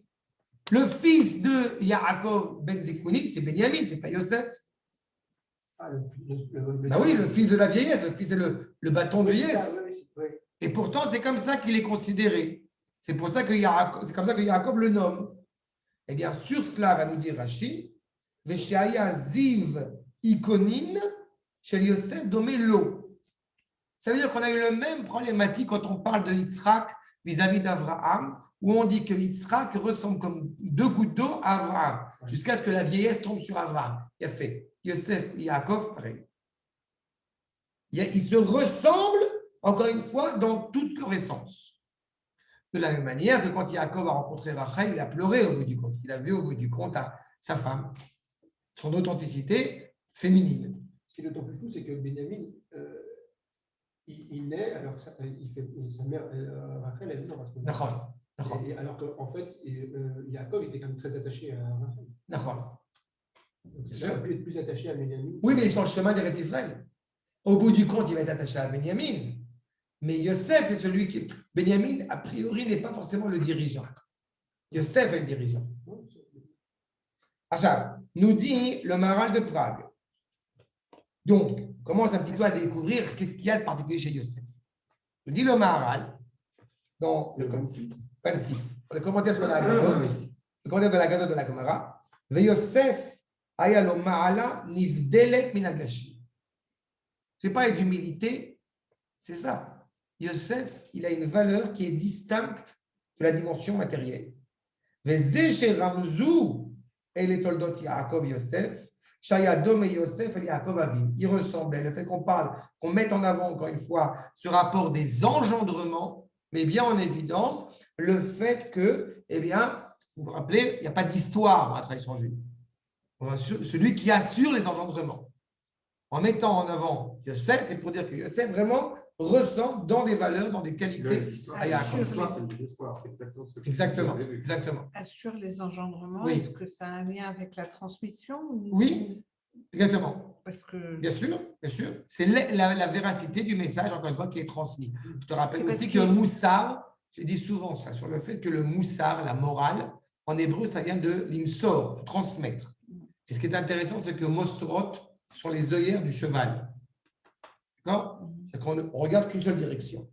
S1: Le fils de Yaakov, Ben Zikounim, c'est Benyamin, ce n'est pas Yosef.
S2: Ah,
S1: Ben oui, le fils de la vieillesse, le fils est le bâton de vieillesse.
S2: Oui.
S1: Et pourtant, c'est comme ça qu'il est considéré. C'est pour ça que c'est comme ça que Yaakov le nomme. Eh bien, sur cela, va nous dire Rashi, Veshaya Ziv Ikonin, chez Yosef Domé Lo. Ça veut dire qu'on a eu le même problématique quand on parle de Yitzhak vis-à-vis d'Abraham, où on dit que Yitzhak ressemble comme 2 gouttes d'eau à Abraham, jusqu'à ce que la vieillesse tombe sur Abraham. Il a fait Yosef et Yaakov, pareil. Ils se ressemblent, encore une fois, dans toute leur essence. De la même manière que quand Yaakov a rencontré Rachel, il a pleuré au bout du compte. Il a vu au bout du compte à sa femme, son authenticité féminine.
S2: Ce qui est d'autant plus fou, c'est que Benjamin, il naît alors que sa mère, Rachel, elle est dans la
S1: D'accord.
S2: Alors qu'en fait, Yaakov était quand même très attaché à Rachel.
S1: D'accord.
S2: Il aurait pu être plus attaché à Benjamin.
S1: Oui, mais il est sur le chemin d'Eretz Israël. Au bout du compte, il va être attaché à Benjamin. Mais Yosef, c'est celui qui. Benjamin, a priori, n'est pas forcément le dirigeant. Yosef est le dirigeant. Ça nous dit le Maharal de Prague. Donc, on commence un petit peu à découvrir qu'est-ce qu'il y a de particulier chez Yosef. Nous dit le Maharal, dans le 26, le commentaire sur la Gadot, le commentaire de la Gadot de la Gemara, Ve Yosef ayalo ma'ala nivdelet minagashmi. C'est pas d'humilité, c'est ça. Yosef, il a une valeur qui est distincte de la dimension matérielle. Vezé Ramzou et les Toldot Yaakov Yosef, Shayadom et Yosef et Yaakov Avim. Il ressemblait. Le fait qu'on mette en avant encore une fois ce rapport des engendrements, met bien en évidence le fait que, eh bien, vous vous rappelez, il n'y a pas d'histoire dans la tradition juive. Celui qui assure les engendrements. En mettant en avant Yosef, c'est pour dire que Yosef vraiment ressemble dans des valeurs, dans des qualités.
S4: L'histoire, c'est le désespoir. C'est exactement ce que tu
S1: Exactement.
S3: Assure les engendrements.
S1: Oui.
S3: Est-ce que ça a un lien avec la transmission
S1: Oui, exactement.
S3: Parce que...
S1: Bien sûr. C'est la véracité du message, encore une fois, qui est transmis. Je te rappelle aussi que Moussar, j'ai dit souvent ça, sur le fait que le Moussar, la morale, en hébreu, ça vient de l'imsor, transmettre. Et ce qui est intéressant, c'est que Mosrot sont les œillères du cheval. D'accord ? C'est qu'on ne regarde qu'une seule direction.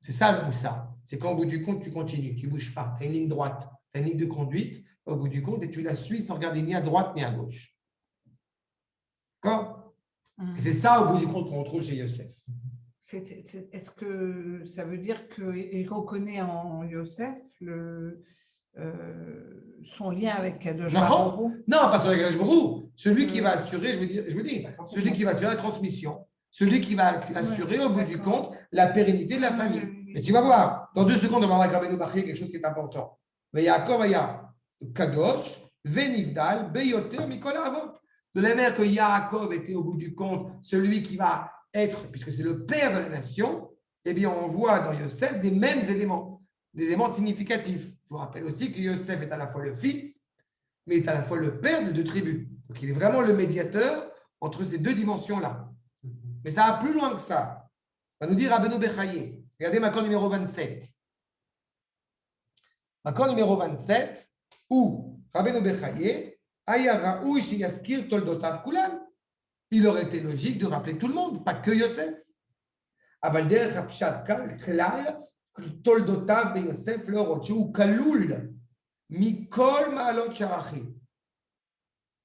S1: C'est ça le Moussar. C'est qu'au bout du compte, tu continues, tu ne bouges pas. Tu as une ligne droite, tu as une ligne de conduite, au bout du compte, et tu la suis sans regarder ni à droite ni à gauche. D'accord ? Et c'est ça, au bout du compte, qu'on retrouve chez Yosef.
S3: Est-ce que ça veut dire qu'il reconnaît en Yosef son lien avec Kadosh Baruch Hu?
S1: Non, pas sur Kadosh Baruch Hu. Celui qui va assurer, je vous dis, celui qui va assurer la transmission, celui qui va assurer au bout du compte la pérennité de la famille. Mais tu vas voir, dans 2 secondes, on va regarder nous marquer quelque chose qui est important. Mais Yaakov aya Kadosh, Venivdal, Beyoter, Mikola Avot. De la manière que Yaakov était au bout du compte celui qui va être, puisque c'est le père de la nation, eh bien on voit dans Yosef des mêmes éléments, des éléments significatifs. Je vous rappelle aussi que Yosef est à la fois le fils, mais est à la fois le père de 2 tribus. Donc il est vraiment le médiateur entre ces 2 dimensions-là. Mais ça va plus loin que ça. On va nous dire Rabbeinu Bechaye. Regardez Makor numéro 27. Makor numéro 27, où Rabbeinu Bechaye, il aurait été logique de rappeler tout le monde, pas que Yosef.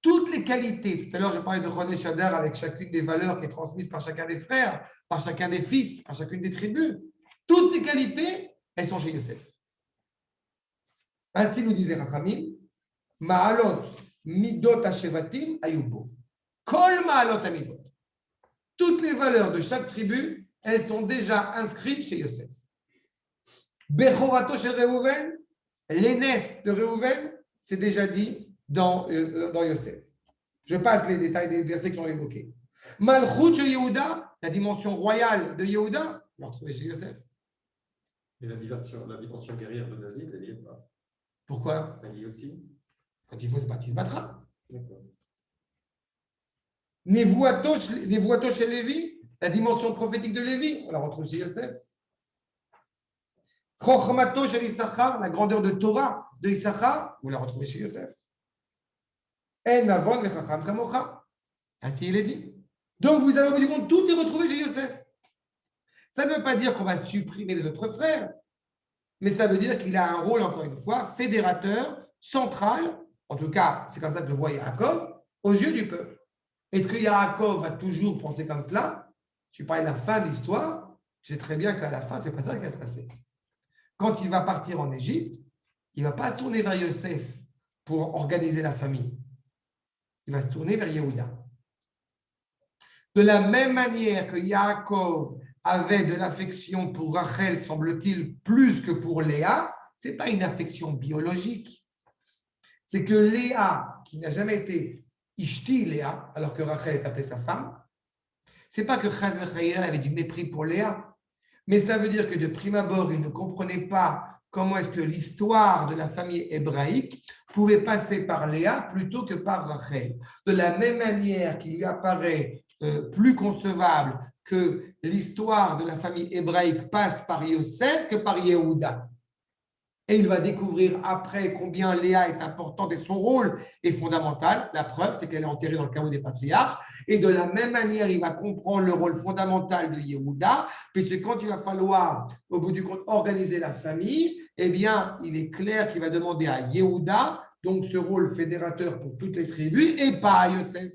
S1: Toutes les qualités, tout à l'heure je parlais de René Chader avec chacune des valeurs qui est transmise par chacun des frères, par chacun des fils, par chacune des tribus. Toutes ces qualités, elles sont chez Yosef. Ainsi nous disent les Rachamim, Ma'alot midot hashevatim ayubo. Kol ma'alot amidot. Toutes les valeurs de chaque tribu, elles sont déjà inscrites chez Yosef. Bechorato shel Reuven, l'aînesse de Reuven, c'est déjà dit dans Yosef. Je passe les détails des versets qui sont évoqués. Malchut shel Yehuda, la dimension royale de Yehuda, on l'a retrouvé chez Yosef.
S4: Et la dimension guerrière de David, elle y est pas.
S1: Pourquoi?
S4: Elle y est aussi.
S1: Quand il faut se battre, il se battra.
S4: D'accord.
S1: Nevuato chez Lévi, la dimension prophétique de Lévi, on la retrouve chez Yosef. Chochmato shel Issachar, la grandeur de Torah de Issachar, vous la retrouvez chez Yosef. En avon vechacham kamocha. Ainsi il est dit. Donc vous avez au bout du compte, tout est retrouvé chez Yosef. Ça ne veut pas dire qu'on va supprimer les autres frères, mais ça veut dire qu'il a un rôle, encore une fois, fédérateur, central, en tout cas, c'est comme ça que le voit Yaakov, aux yeux du peuple. Est-ce que Yaakov va toujours penser comme cela? Tu parles de la fin de l'histoire, tu sais très bien qu'à la fin, ce n'est pas ça qui va se passer. Quand il va partir en Égypte, il ne va pas se tourner vers Yosef pour organiser la famille. Il va se tourner vers Yehuda. De la même manière que Yaakov avait de l'affection pour Rachel, semble-t-il, plus que pour Léa, ce n'est pas une affection biologique. C'est que Léa, qui n'a jamais été Ishti Léa, alors que Rachel est appelée sa femme, ce n'est pas que Chaz V'Chaïla avait du mépris pour Léa, mais ça veut dire que de prime abord, il ne comprenait pas comment est-ce que l'histoire de la famille hébraïque pouvait passer par Léa plutôt que par Rachel. De la même manière qu'il lui apparaît plus concevable que l'histoire de la famille hébraïque passe par Yosef que par Yehuda. Et il va découvrir après combien Léa est importante et son rôle est fondamental. La preuve, c'est qu'elle est enterrée dans le caveau des patriarches. Et de la même manière, il va comprendre le rôle fondamental de Yehuda, puisque quand il va falloir, au bout du compte, organiser la famille, eh bien, il est clair qu'il va demander à Yehuda, donc ce rôle fédérateur pour toutes les tribus, et pas à Yosef.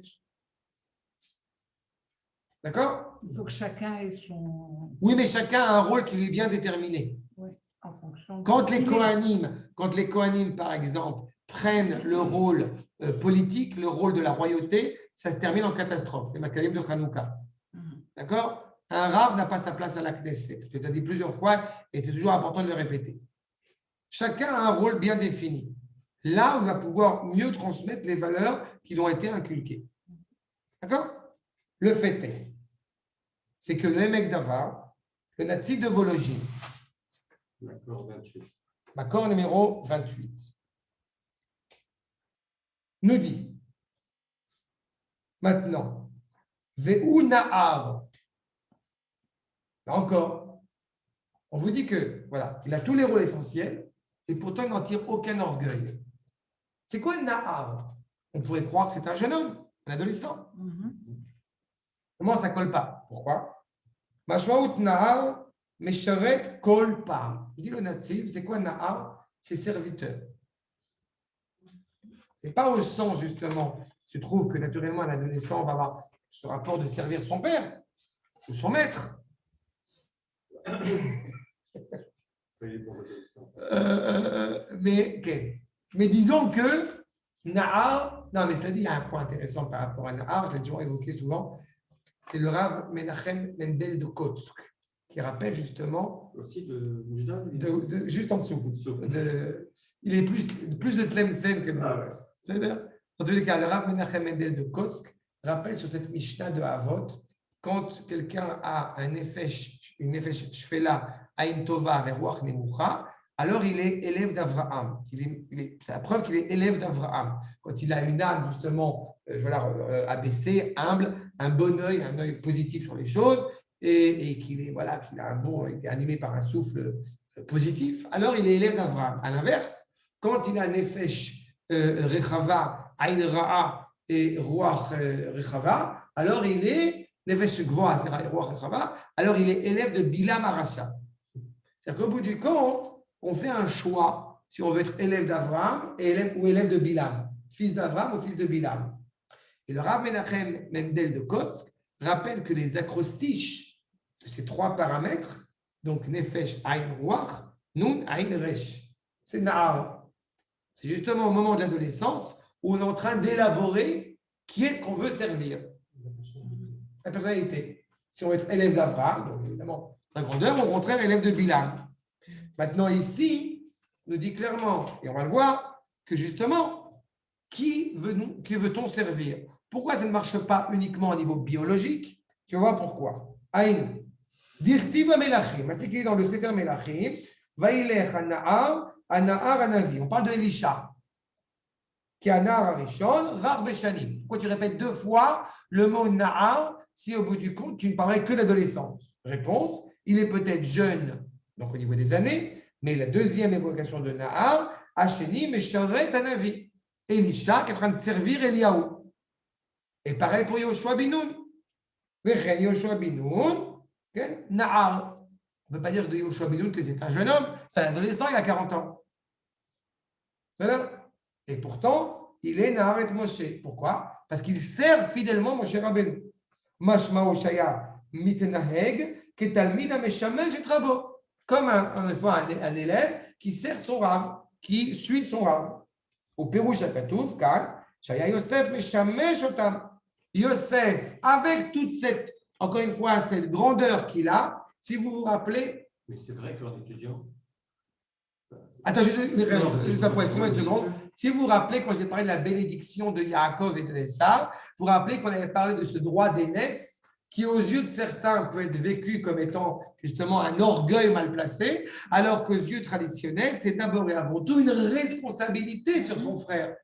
S1: D'accord?
S3: Il faut que chacun ait son…
S1: Oui, mais chacun a un rôle qui lui est bien déterminé.
S3: Oui, en fonction de…
S1: Quand les Kohanim, par exemple, prennent le rôle politique, le rôle de la royauté, ça se termine en catastrophe, les Maccabim de Hanouka. D'accord? Un Rav n'a pas sa place à la Knesset. Je l'ai déjà dit plusieurs fois et c'est toujours important de le répéter. Chacun a un rôle bien défini. Là, on va pouvoir mieux transmettre les valeurs qui lui ont été inculquées. D'accord? Le fait est, c'est que le Emek Davar, le Natsif de Vologine, Makor numéro 28, nous dit maintenant, Ve'u Na'ar. Là encore, on vous dit que voilà, il a tous les rôles essentiels et pourtant il n'en tire aucun orgueil. C'est quoi un Na'ar? On pourrait croire que c'est un jeune homme, un adolescent. Comment ça ne colle pas? Pourquoi? Mashmaout Na'ar Mesharet Kol Pam. Il dit le Natsif, c'est quoi Na'ar? C'est serviteur. Ce n'est pas au sens, justement, se trouve que naturellement un adolescent va avoir ce rapport de servir son père ou son maître. Mais disons que Na'ar, non mais cela dit, il y a un point intéressant par rapport à Na'ar, je l'ai toujours évoqué souvent, c'est le Rav Menachem Mendel de Kotsk, qui rappelle justement…
S4: Aussi de Moujda,
S1: juste en dessous. Il est plus de Tlemcen que de… C'est-à-dire, en tous les cas, le Rav Menachem Mendel de Kotsk rappelle sur cette Mishnah de Havot, quand quelqu'un a une nefesh shfela, aïn tova, veruach nemucha, alors il est élève d'Avraham. C'est la preuve qu'il est élève d'Avraham. Quand il a une âme, justement, abaissée, humble, un bon œil, un œil positif sur les choses, et qu'il est, voilà, qu'il a il est animé par un souffle positif, alors il est élève d'Avraham. À l'inverse, quand il a nefesh rechava, aïn ra'a et ruach rechava, alors il est nefesh gvoa, ruach rechava, alors il est élève de Bilam Arasha. C'est-à-dire qu'au bout du compte, on fait un choix si on veut être élève d'Avraham ou élève de Bilam, fils d'Avraham ou fils de Bilam. Et le Rav Menachem Mendel de Kotsk rappelle que les acrostiches de ces trois paramètres, donc Nefesh, Aïn, Ruach, Nun, Aïn, Resh, c'est Na'ar. C'est justement au moment de l'adolescence où on est en train d'élaborer qui est-ce qu'on veut servir. La personnalité. Si on veut être élève d'Avraham, donc évidemment, sa grandeur, au contraire, élève de Bilam. Maintenant, ici, nous dit clairement, et on va le voir, que justement, qui veut-on servir? Pourquoi ça ne marche pas uniquement au niveau biologique? Tu vas voir pourquoi. Aïn. Dirtiv Melachim. C'est qu'il est dans le Sefer Melachim. Vailech Ana'ar, Ana'ar Anavi. On parle de Elisha. Qui est Ana'ar Arishon, Rar Beshanim. Pourquoi tu répètes deux fois le mot Na'ar si au bout du compte, tu ne parlais que d'adolescence? Réponse, il est peut-être jeune, donc au niveau des années, Mais la deuxième évocation de Nahar, Hacheni Mesharet Hanavi. Elisha qui est en train de servir Eliaou. Et pareil pour Yoshua Binoun. Vechen Yoshua Binoun, Nahar. On ne peut pas dire de Yoshua Binoun que c'est un jeune homme, c'est un adolescent, il a 40 ans. Et pourtant, il est Nahar et Moshe. Pourquoi? Parce qu'il sert fidèlement Moshe Rabbeinu. Mashma Oshaya Mitnaheg, Ketalmid Ameshamesh et Rabo. Comme un élève qui sert son rave, qui suit son rave. Au Pérou Shakatouf, car Shaya Yosef Meshamesh Otam. Yosef, avec toute cette, encore une fois, cette grandeur qu'il a, si vous vous rappelez.
S4: Mais c'est vrai qu'en étudiant.
S1: Attends, juste une seconde. Si vous vous rappelez, quand j'ai parlé de la bénédiction de Yaakov et de Esav, vous vous rappelez qu'on avait parlé de ce droit d'aînesse qui, aux yeux de certains, peut être vécu comme étant justement un orgueil mal placé, alors qu'aux yeux traditionnels, c'est d'abord et avant tout une responsabilité sur son frère.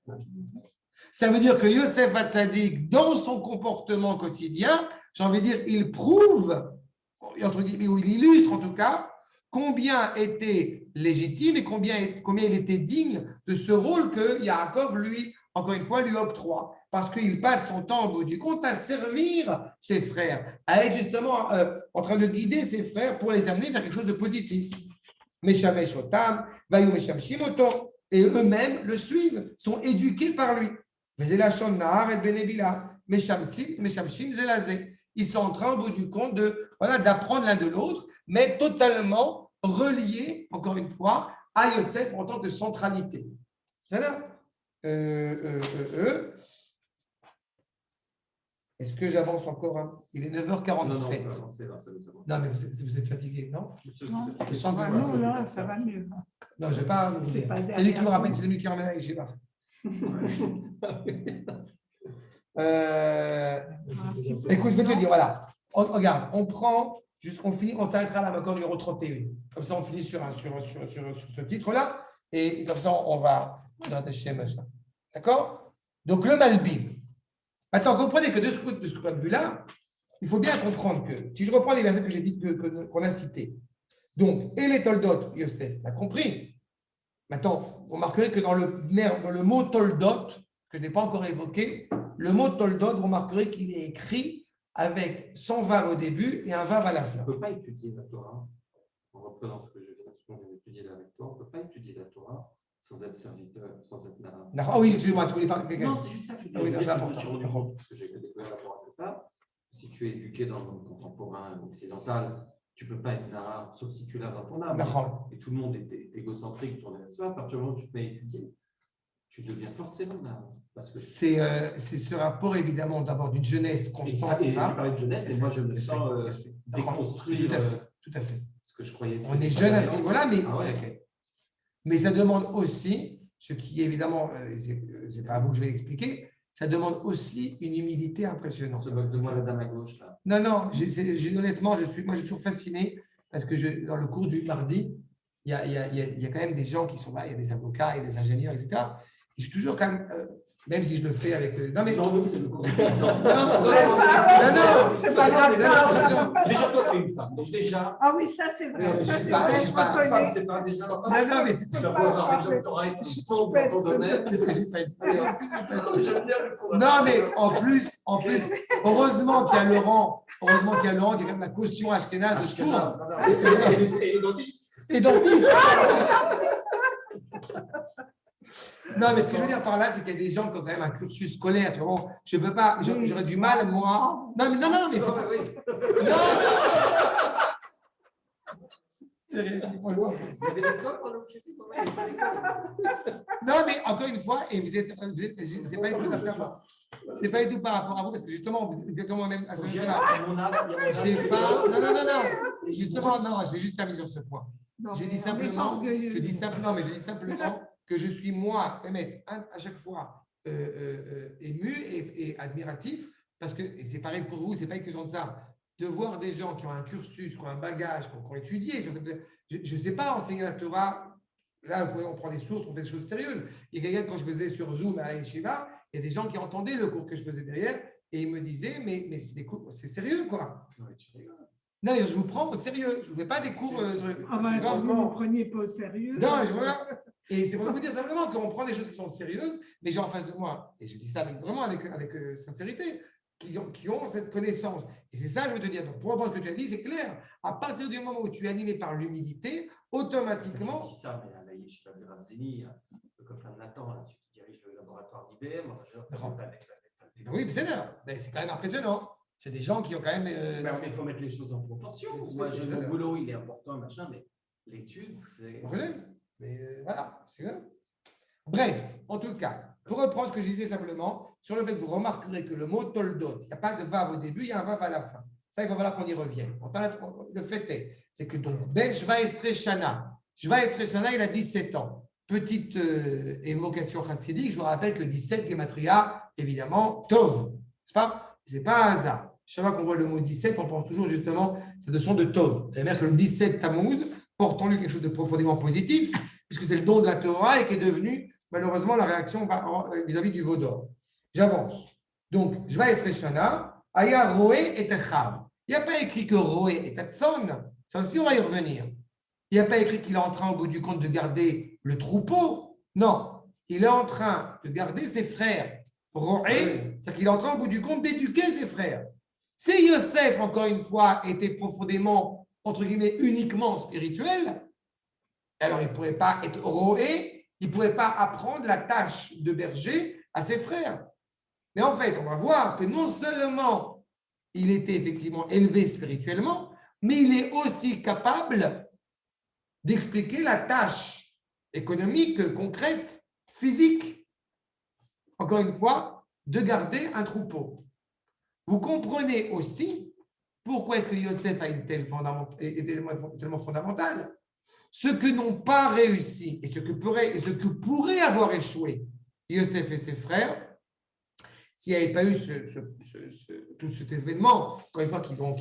S1: Ça veut dire que Yosef Hatzadik, dans son comportement quotidien, j'ai envie de dire, il prouve, entre guillemets, ou il illustre en tout cas, combien était légitime et combien il était digne de ce rôle que Yaakov, lui, encore une fois, lui octroie. Parce qu'il passe son temps, au bout du compte, à servir ses frères, à être justement en train de guider ses frères pour les amener vers quelque chose de positif. Meshamesh Otam, Vayu Meshamshim Oto, et eux-mêmes le suivent, sont éduqués par lui. Vezelachon Nahar et Benebila, Meshamshim Zelazé. Ils sont en train, au bout du compte, d'apprendre l'un de l'autre, mais totalement reliés, encore une fois, à Yosef en tant que centralité. Est-ce que j'avance encore hein? Il est 9h47. Non, mais vous êtes fatigué, non?
S3: Non, là, ça va mieux.
S1: Non, je ne vais pas vous dire. C'est lui qui me rappelle, c'est lui qui emmène avec Shiva. Écoute, je vais te dire, voilà. Regarde, on prend, on s'arrêtera à la macron numéro 31. Comme ça, on finit sur ce titre-là. Et comme ça, on va rattacher machin. D'accord? Donc, le Malbim. Maintenant, comprenez que de ce point de vue-là, il faut bien comprendre que, si je reprends les versets que j'ai dit, qu'on a cités, donc, et les Toldot, Yosef, on a compris. Maintenant, vous remarquerez que dans le mot Toldot, que je n'ai pas encore évoqué, le mot Toldot, vous remarquerez qu'il est écrit avec 100 vav au début et un vav à la fin.
S4: On ne peut pas étudier la Torah, en reprenant ce que je viens d'étudier là avec toi, on ne peut pas étudier la Torah sans être serviteur, sans être nara.
S1: Ah oui, excuse-moi, tu voulais parler de quelqu'un.
S4: Non, c'est juste ça qui est
S1: oui,
S4: je me suis rendu compte, parce que j'ai découvert la Torah plus tard. Si tu es éduqué dans le monde contemporain occidental, tu ne peux pas être nara, sauf si tu l'as dans ton âme. Et tout le monde est égocentrique, tourné à ça. À partir du moment où tu te mets à étudier, tu deviens forcément nara.
S1: C'est ce rapport, évidemment, d'abord d'une jeunesse constante.
S4: Et tu parlais de jeunesse, et moi, je me sens déconstruire
S1: tout à fait.
S4: Ce que je croyais.
S1: On est jeune à ce niveau-là, mais, mais ça demande aussi, ce qui évidemment, c'est pas à vous que je vais expliquer, ça demande aussi une humilité impressionnante.
S4: Se moque de moi la dame à gauche, là.
S1: Non, honnêtement, moi, je suis toujours fasciné parce que dans le cours du mardi, il y a quand même des gens qui sont là, il y a des avocats, il y a des ingénieurs, etc. Et je suis toujours quand même. Même si je le fais avec. Non, mais.
S4: Jean-Luc, c'est le cours de
S3: c'est pas grave.
S4: Déjà, toi, tu es une femme. Donc, déjà.
S3: Ah oui, ça, c'est vrai.
S1: Ça,
S3: c'est vrai.
S4: C'est pas déjà.
S1: Non, mais c'est pas. Qu'est-ce que j'ai pas dit? Non, mais en plus, heureusement qu'il y a Laurent, qui a quand même la caution ashkénaze de ce cours.
S4: Et dentiste.
S1: Et dentiste. Non, mais ce que je veux dire par là, c'est qu'il y a des gens qui ont quand même un cursus scolaire. Tu vois, je ne peux pas, j'aurais du mal, moi. Non, mais c'est pas. Non, mais encore une fois, et c'est pas du tout à faire. C'est pas du tout par rapport à vous, parce que justement, vous êtes exactement même à ce moment-là. Non. Justement, non, je vais juste terminer sur ce point. Je dis simplement que je suis, moi, à chaque fois ému et admiratif, parce que c'est pareil pour vous, c'est pas une question de ça, de voir des gens qui ont un cursus, qui ont un bagage, qui ont étudié. Je ne sais pas enseigner la Torah. Là, on prend des sources, on fait des choses sérieuses. Il y a quelqu'un, quand je faisais sur Zoom à Yeshiva, il y a des gens qui entendaient le cours que je faisais derrière et ils me disaient, mais c'est sérieux, quoi. Non, mais je vous prends au sérieux. Je ne vous fais pas des cours.
S3: Ah ben, si vous ne me preniez pas au sérieux.
S1: Non, voilà. Et c'est pour vous dire simplement qu'on prend des choses qui sont sérieuses, les gens en face de moi, et je dis ça vraiment avec sincérité, qui ont cette connaissance. Et c'est ça que je veux te dire. Donc, pour reprendre ce que tu as dit, c'est clair. À partir du moment où tu es animé par l'humilité, automatiquement.
S6: Je dis ça, mais là, je suis avec Ramzini, le copain de Nathan, là, celui qui dirige le laboratoire d'IBM.
S1: Oui, mais c'est quand même impressionnant. C'est des gens qui ont quand même.
S6: Mais il faut mettre les choses en proportion. Moi, mon boulot, il est important, machin, mais l'étude, c'est.
S1: Mais voilà, c'est vrai. Bref, en tout cas, pour reprendre ce que je disais simplement, sur le fait que vous remarquerez que le mot toldot, il n'y a pas de vav au début, il y a un vav à la fin. Ça, il va falloir qu'on y revienne. Le fait c'est que donc, Ben Shva Esrei Shana, il a 17 ans. Petite évocation chassidique, je vous rappelle que 17 Gematria, évidemment, Tov. C'est pas un hasard. Chaque fois qu'on voit le mot 17, on pense toujours justement cette notion de Tov. C'est-à-dire que le 17 Tammuz porte en lui quelque chose de profondément positif, puisque c'est le don de la Torah et qui est devenu, malheureusement, la réaction vis-à-vis du veau d'or. J'avance. Donc, Shva Esrei Shana, Aya Roé et Echav. Il n'y a pas écrit que Roé est Tatson. Ça aussi, on va y revenir. Il n'y a pas écrit qu'il est en train, au bout du compte, de garder le troupeau. Non. Il est en train de garder ses frères. Roé, c'est-à-dire qu'il est en train, au bout du compte, d'éduquer ses frères. Si Yosef, encore une fois, était profondément, entre guillemets, uniquement spirituel, alors il ne pourrait pas être roé, il ne pourrait pas apprendre la tâche de berger à ses frères. Mais en fait, on va voir que non seulement il était effectivement élevé spirituellement, mais il est aussi capable d'expliquer la tâche économique, concrète, physique, encore une fois, de garder un troupeau. Vous comprenez aussi pourquoi est-ce que Yosef a été tellement fondamental. Ceux que n'ont pas réussi et ce que pourrait avoir échoué Yosef et ses frères, s'il n'y avait pas eu tout cet événement, encore une fois, qui vont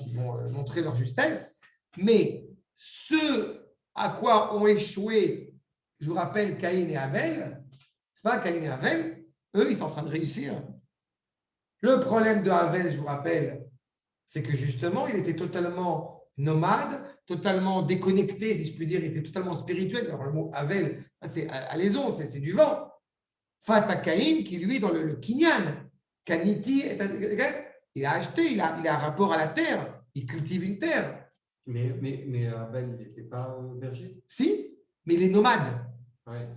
S1: montrer leur justesse, mais ce à quoi ont échoué, je vous rappelle, Caïn et Abel, c'est pas Caïn et Abel, eux, ils sont en train de réussir. Le problème de Havel, je vous rappelle, c'est que justement, il était totalement nomade, totalement déconnecté, si je puis dire, il était totalement spirituel. Alors, le mot Havel, c'est alaison, c'est du vent. Face à Caïn, qui lui, dans le Kinyan, Kaniti, il a acheté, il a un rapport à la terre, il cultive une terre.
S6: Mais Abel, il n'était pas berger?
S1: Si, mais il est nomade.
S6: Ouais.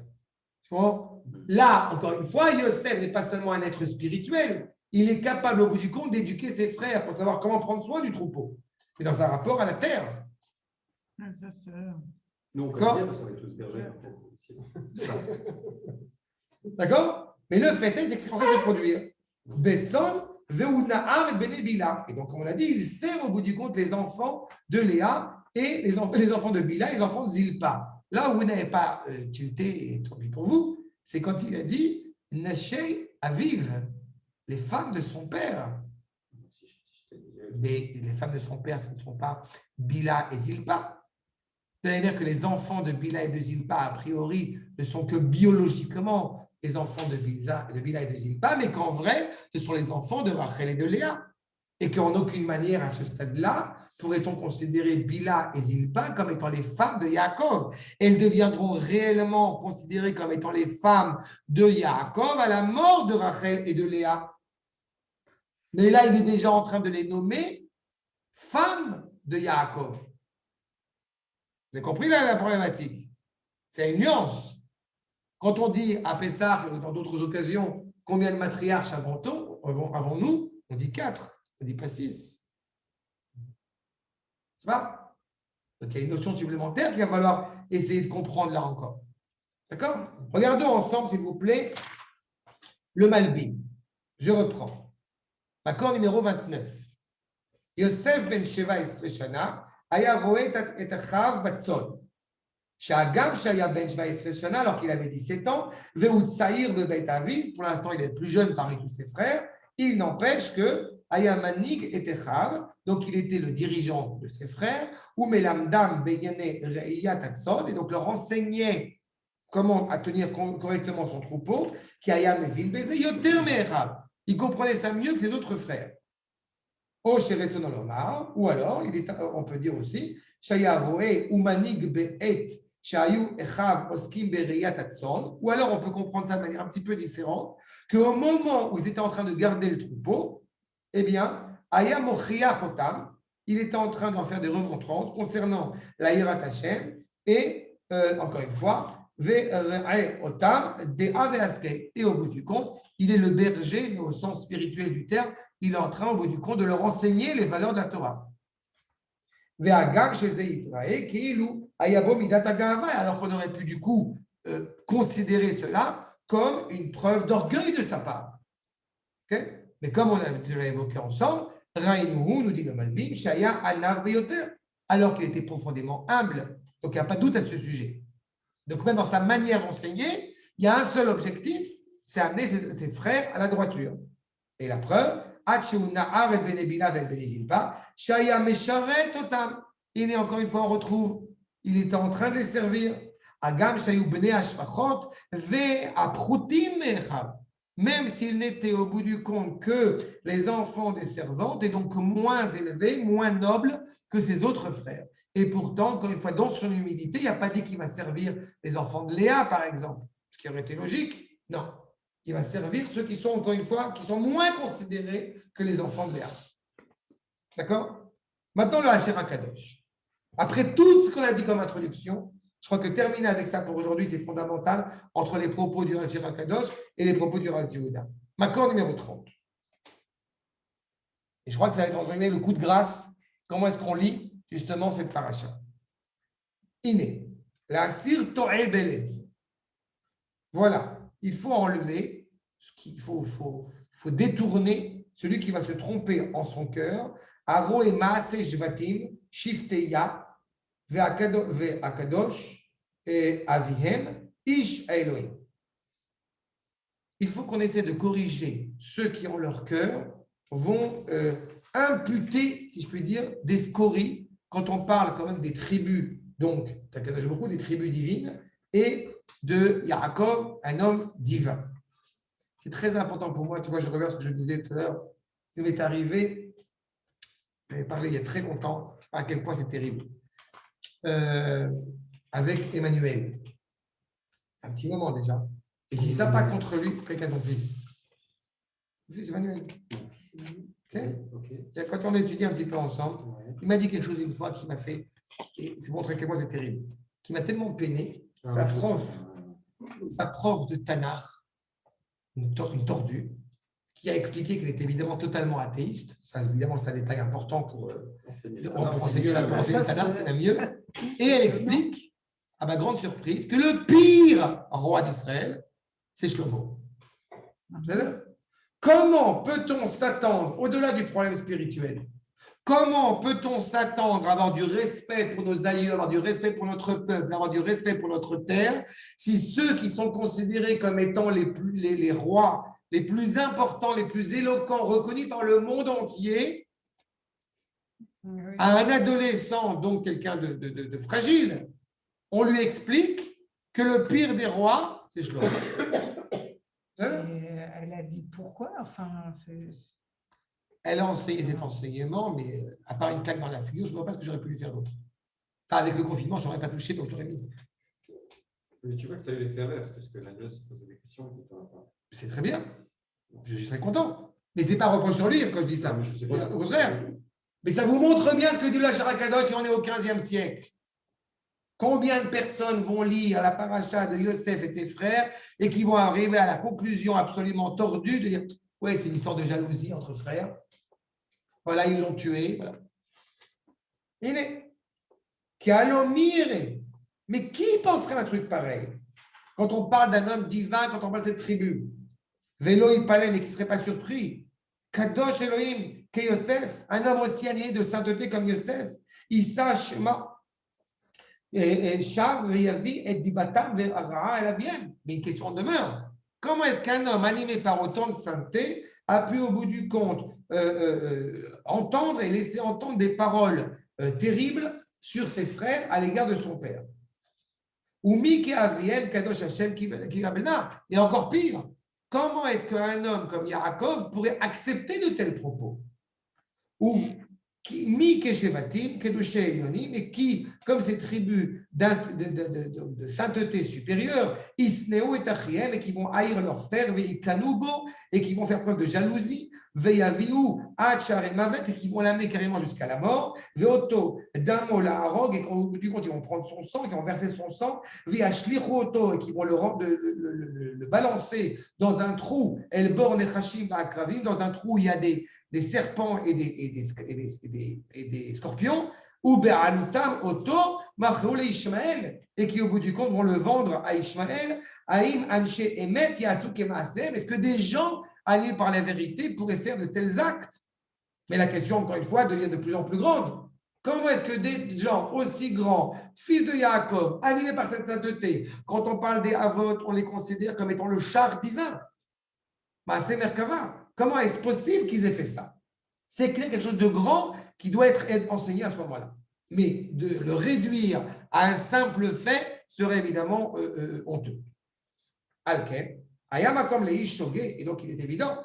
S1: Tu vois? Là, encore une fois, Yosef n'est pas seulement un être spirituel, il est capable, au bout du compte, d'éduquer ses frères pour savoir comment prendre soin du troupeau. Mais dans un rapport à la terre.
S6: Nous, on peut dire parce qu'on est tous bergers.
S1: D'accord? Mais le fait est, c'est que c'est en train de se produire. Betson, Veunahar et Benebila. Et donc, comme on l'a dit, il sert au bout du compte les enfants de Léa et les enfants de Bila et les enfants de Zilpa. Là où vous n'avez pas tilté et tourné pour vous, c'est quand il a dit Nashei Aviv, les femmes de son père. Mais les femmes de son père, ce ne sont pas Bila et Zilpa. De la même manière que les enfants de Bila et de Zilpa, a priori, ne sont que biologiquement les enfants de Bila et de Zilpa, mais qu'en vrai, ce sont les enfants de Rachel et de Léa. Et qu'en aucune manière, à ce stade-là, pourrait-on considérer Bila et Zilpa comme étant les femmes de Yaakov. Elles deviendront réellement considérées comme étant les femmes de Yaakov à la mort de Rachel et de Léa. Mais là, il est déjà en train de les nommer femmes de Yaakov. Vous avez compris là la problématique? C'est une nuance. Quand on dit à Pessah ou dans d'autres occasions combien de matriarches avons-nous, on dit 4, on ne dit pas 6. C'est pas? Donc il y a une notion supplémentaire qu'il va falloir essayer de comprendre là encore. D'accord? Regardons ensemble, s'il vous plaît, le Malbim. Je reprends. Accord numéro 29. Yosef ben Sheva Esrei Shana aya roé et achav batzon. Shagam shaya ben Sheva Esrei Shana, alors qu'il avait 17 ans, ve'ut tsaïr bebeit aviv, pour l'instant il est le plus jeune parmi tous ses frères, il n'empêche que aya manig et echav, donc il était le dirigeant de ses frères, ou melamdam beyane reiyat atzon, et donc leur enseignait comment tenir correctement son troupeau, qui aya mevin beze yoter me'echav. Il comprenait ça mieux que ses autres frères. ou alors, on peut dire aussi, ou alors on peut comprendre ça de manière un petit peu différente, qu'au moment où ils étaient en train de garder le troupeau, eh bien, il était en train d'en faire des remontrances concernant la Hirat Hashem et, encore une fois, et au bout du compte, il est le berger, mais au sens spirituel du terme, il est en train, au bout du compte, de leur enseigner les valeurs de la Torah. Alors qu'on aurait pu, du coup, considérer cela comme une preuve d'orgueil de sa part. Okay? Mais comme on a déjà évoqué ensemble, Raïnouhou, nous dit le Malbim, Shaya Anar Beyoter, alors qu'il était profondément humble. Donc il n'y a pas de doute à ce sujet. Donc même dans sa manière d'enseigner, il y a un seul objectif, c'est amener ses frères à la droiture. Et la preuve, il est encore une fois, on retrouve, il était en train de les servir. Même s'il n'était au bout du compte que les enfants des servantes et donc moins élevés, moins nobles que ses autres frères. Et pourtant, encore une fois, dans son humilité, il n'y a pas dit qu'il va servir les enfants de Léa, par exemple, ce qui aurait été logique. Non. Il va servir ceux qui sont, encore une fois, qui sont moins considérés que les enfants de Léa. D'accord? Maintenant, le Asher Kadosh. Après tout ce qu'on a dit comme introduction, je crois que terminer avec ça pour aujourd'hui, c'est fondamental entre les propos du Asher Kadosh et les propos du Rav Yehuda. Makor numéro 30. Et je crois que ça va être entre guillemets le coup de grâce. Comment est-ce qu'on lit justement cette paracha? Iné. La sir to'e belev. Voilà. Il faut enlever, faut détourner celui qui va se tromper en son cœur. Aro et maase shvatim, shifteya, ve'akadosh, et avihem, ish Elohim. Il faut qu'on essaie de corriger ceux qui, en leur cœur, vont imputer, si je puis dire, des scories, quand on parle quand même des tribus, donc, beaucoup des tribus divines, et de Yaakov, un homme divin. C'est très important pour moi. Tu vois, je regarde ce que je disais tout à l'heure. Il m'est arrivé, j'avais parlé il y a très longtemps, à quel point c'est terrible, avec Emmanuel. Un petit moment déjà. Et je dis ça pas contre lui, quelqu'un de ton fils. Mon fils Emmanuel. Okay. Quand on a étudié un petit peu ensemble, il m'a dit quelque chose une fois qui m'a fait, et c'est montré à quel point c'est terrible, qui m'a tellement peiné. Sa prof de Tanakh, une tordue, qui a expliqué qu'elle était évidemment totalement athéiste. Ça, évidemment, c'est un détail important pour enseigner la pensée de Tanakh, c'est même mieux. Et elle explique, à ma grande surprise, que le pire roi d'Israël, c'est Shlomo. Comment peut-on s'attendre, au-delà du problème spirituel, comment peut-on s'attendre à avoir du respect pour nos aïeux, avoir du respect pour notre peuple, avoir du respect pour notre terre, si ceux qui sont considérés comme étant les rois les plus importants, les plus éloquents, reconnus par le monde entier, à un adolescent, donc quelqu'un de fragile, on lui explique que le pire des rois, c'est Shlomo.
S3: Elle a dit pourquoi, enfin,
S1: Elle a enseigné cet enseignement, mais à part une claque dans la figure, je ne vois pas ce que j'aurais pu lui faire d'autre. Enfin, avec le confinement, je n'aurais pas touché, donc je l'aurais mis.
S4: Mais tu vois que ça a eu l'effet inverse, parce que Nadia s'est posé des questions.
S1: C'est très bien. Je suis très content. Mais ce n'est pas un reproche sur lui quand je dis ça.
S4: Je sais pas.
S1: Au contraire. Mais ça vous montre bien ce que dit le Asher Kadosh et on est au 15e siècle. Combien de personnes vont lire la paracha de Yosef et de ses frères et qui vont arriver à la conclusion absolument tordue de dire ouais, c'est une histoire de jalousie entre frères. Voilà, ils l'ont tué. Voilà. Qui allons mire. Mais qui penserait à un truc pareil? Quand on parle d'un homme divin, quand on parle de cette tribu, Vélo Ipalem, et qui ne serait pas surpris, Kadosh Elohim, que Yosef, un homme aussi aligné de sainteté comme Yosef, il sache et Shav, Yavi, et Dibatam, Vera, et la Vienne. Mais une question demeure. Comment est-ce qu'un homme animé par autant de sainteté a pu, au bout du compte, entendre et laisser entendre des paroles terribles sur ses frères à l'égard de son père? Ou Mike Aviem, Kadosh Hashem, Kirabena. Et encore pire, comment est-ce qu'un homme comme Yaakov pourrait accepter de tels propos? ou mi keshevatim, kedushe elionim, et qui, comme ces tribus de sainteté supérieure, isneo et achiem, et qui vont haïr leurs frères, veikanubo, et qui vont faire preuve de jalousie, veyaviu achar et mavet, et qui vont l'amener carrément jusqu'à la mort, veoto damo la harog, et qu'au bout du compte, ils vont prendre son sang, ils vont verser son sang, veashlichu oto, et qui vont le balancer dans un trou, el bor nechashim va'akravim, dans un trou où il y a des serpents et des scorpions, ou be'alutam oto machzole Ishmael, et qui au bout du compte vont le vendre à Ishmael. Aïm anche emet yasu kemasem, est-ce que des gens animés par la vérité pourraient faire de tels actes? Mais la question, encore une fois, devient de plus en plus grande. Comment est-ce que des gens aussi grands, fils de Yaakov, animés par cette sainteté, quand on parle des Avot, on les considère comme étant le char divin? Maaseh Merkava. Comment est-ce possible qu'ils aient fait ça? C'est quelque chose de grand qui doit être enseigné à ce moment-là. Mais de le réduire à un simple fait serait évidemment honteux. Alken, Ayamakom leish shogé, et donc il est évident,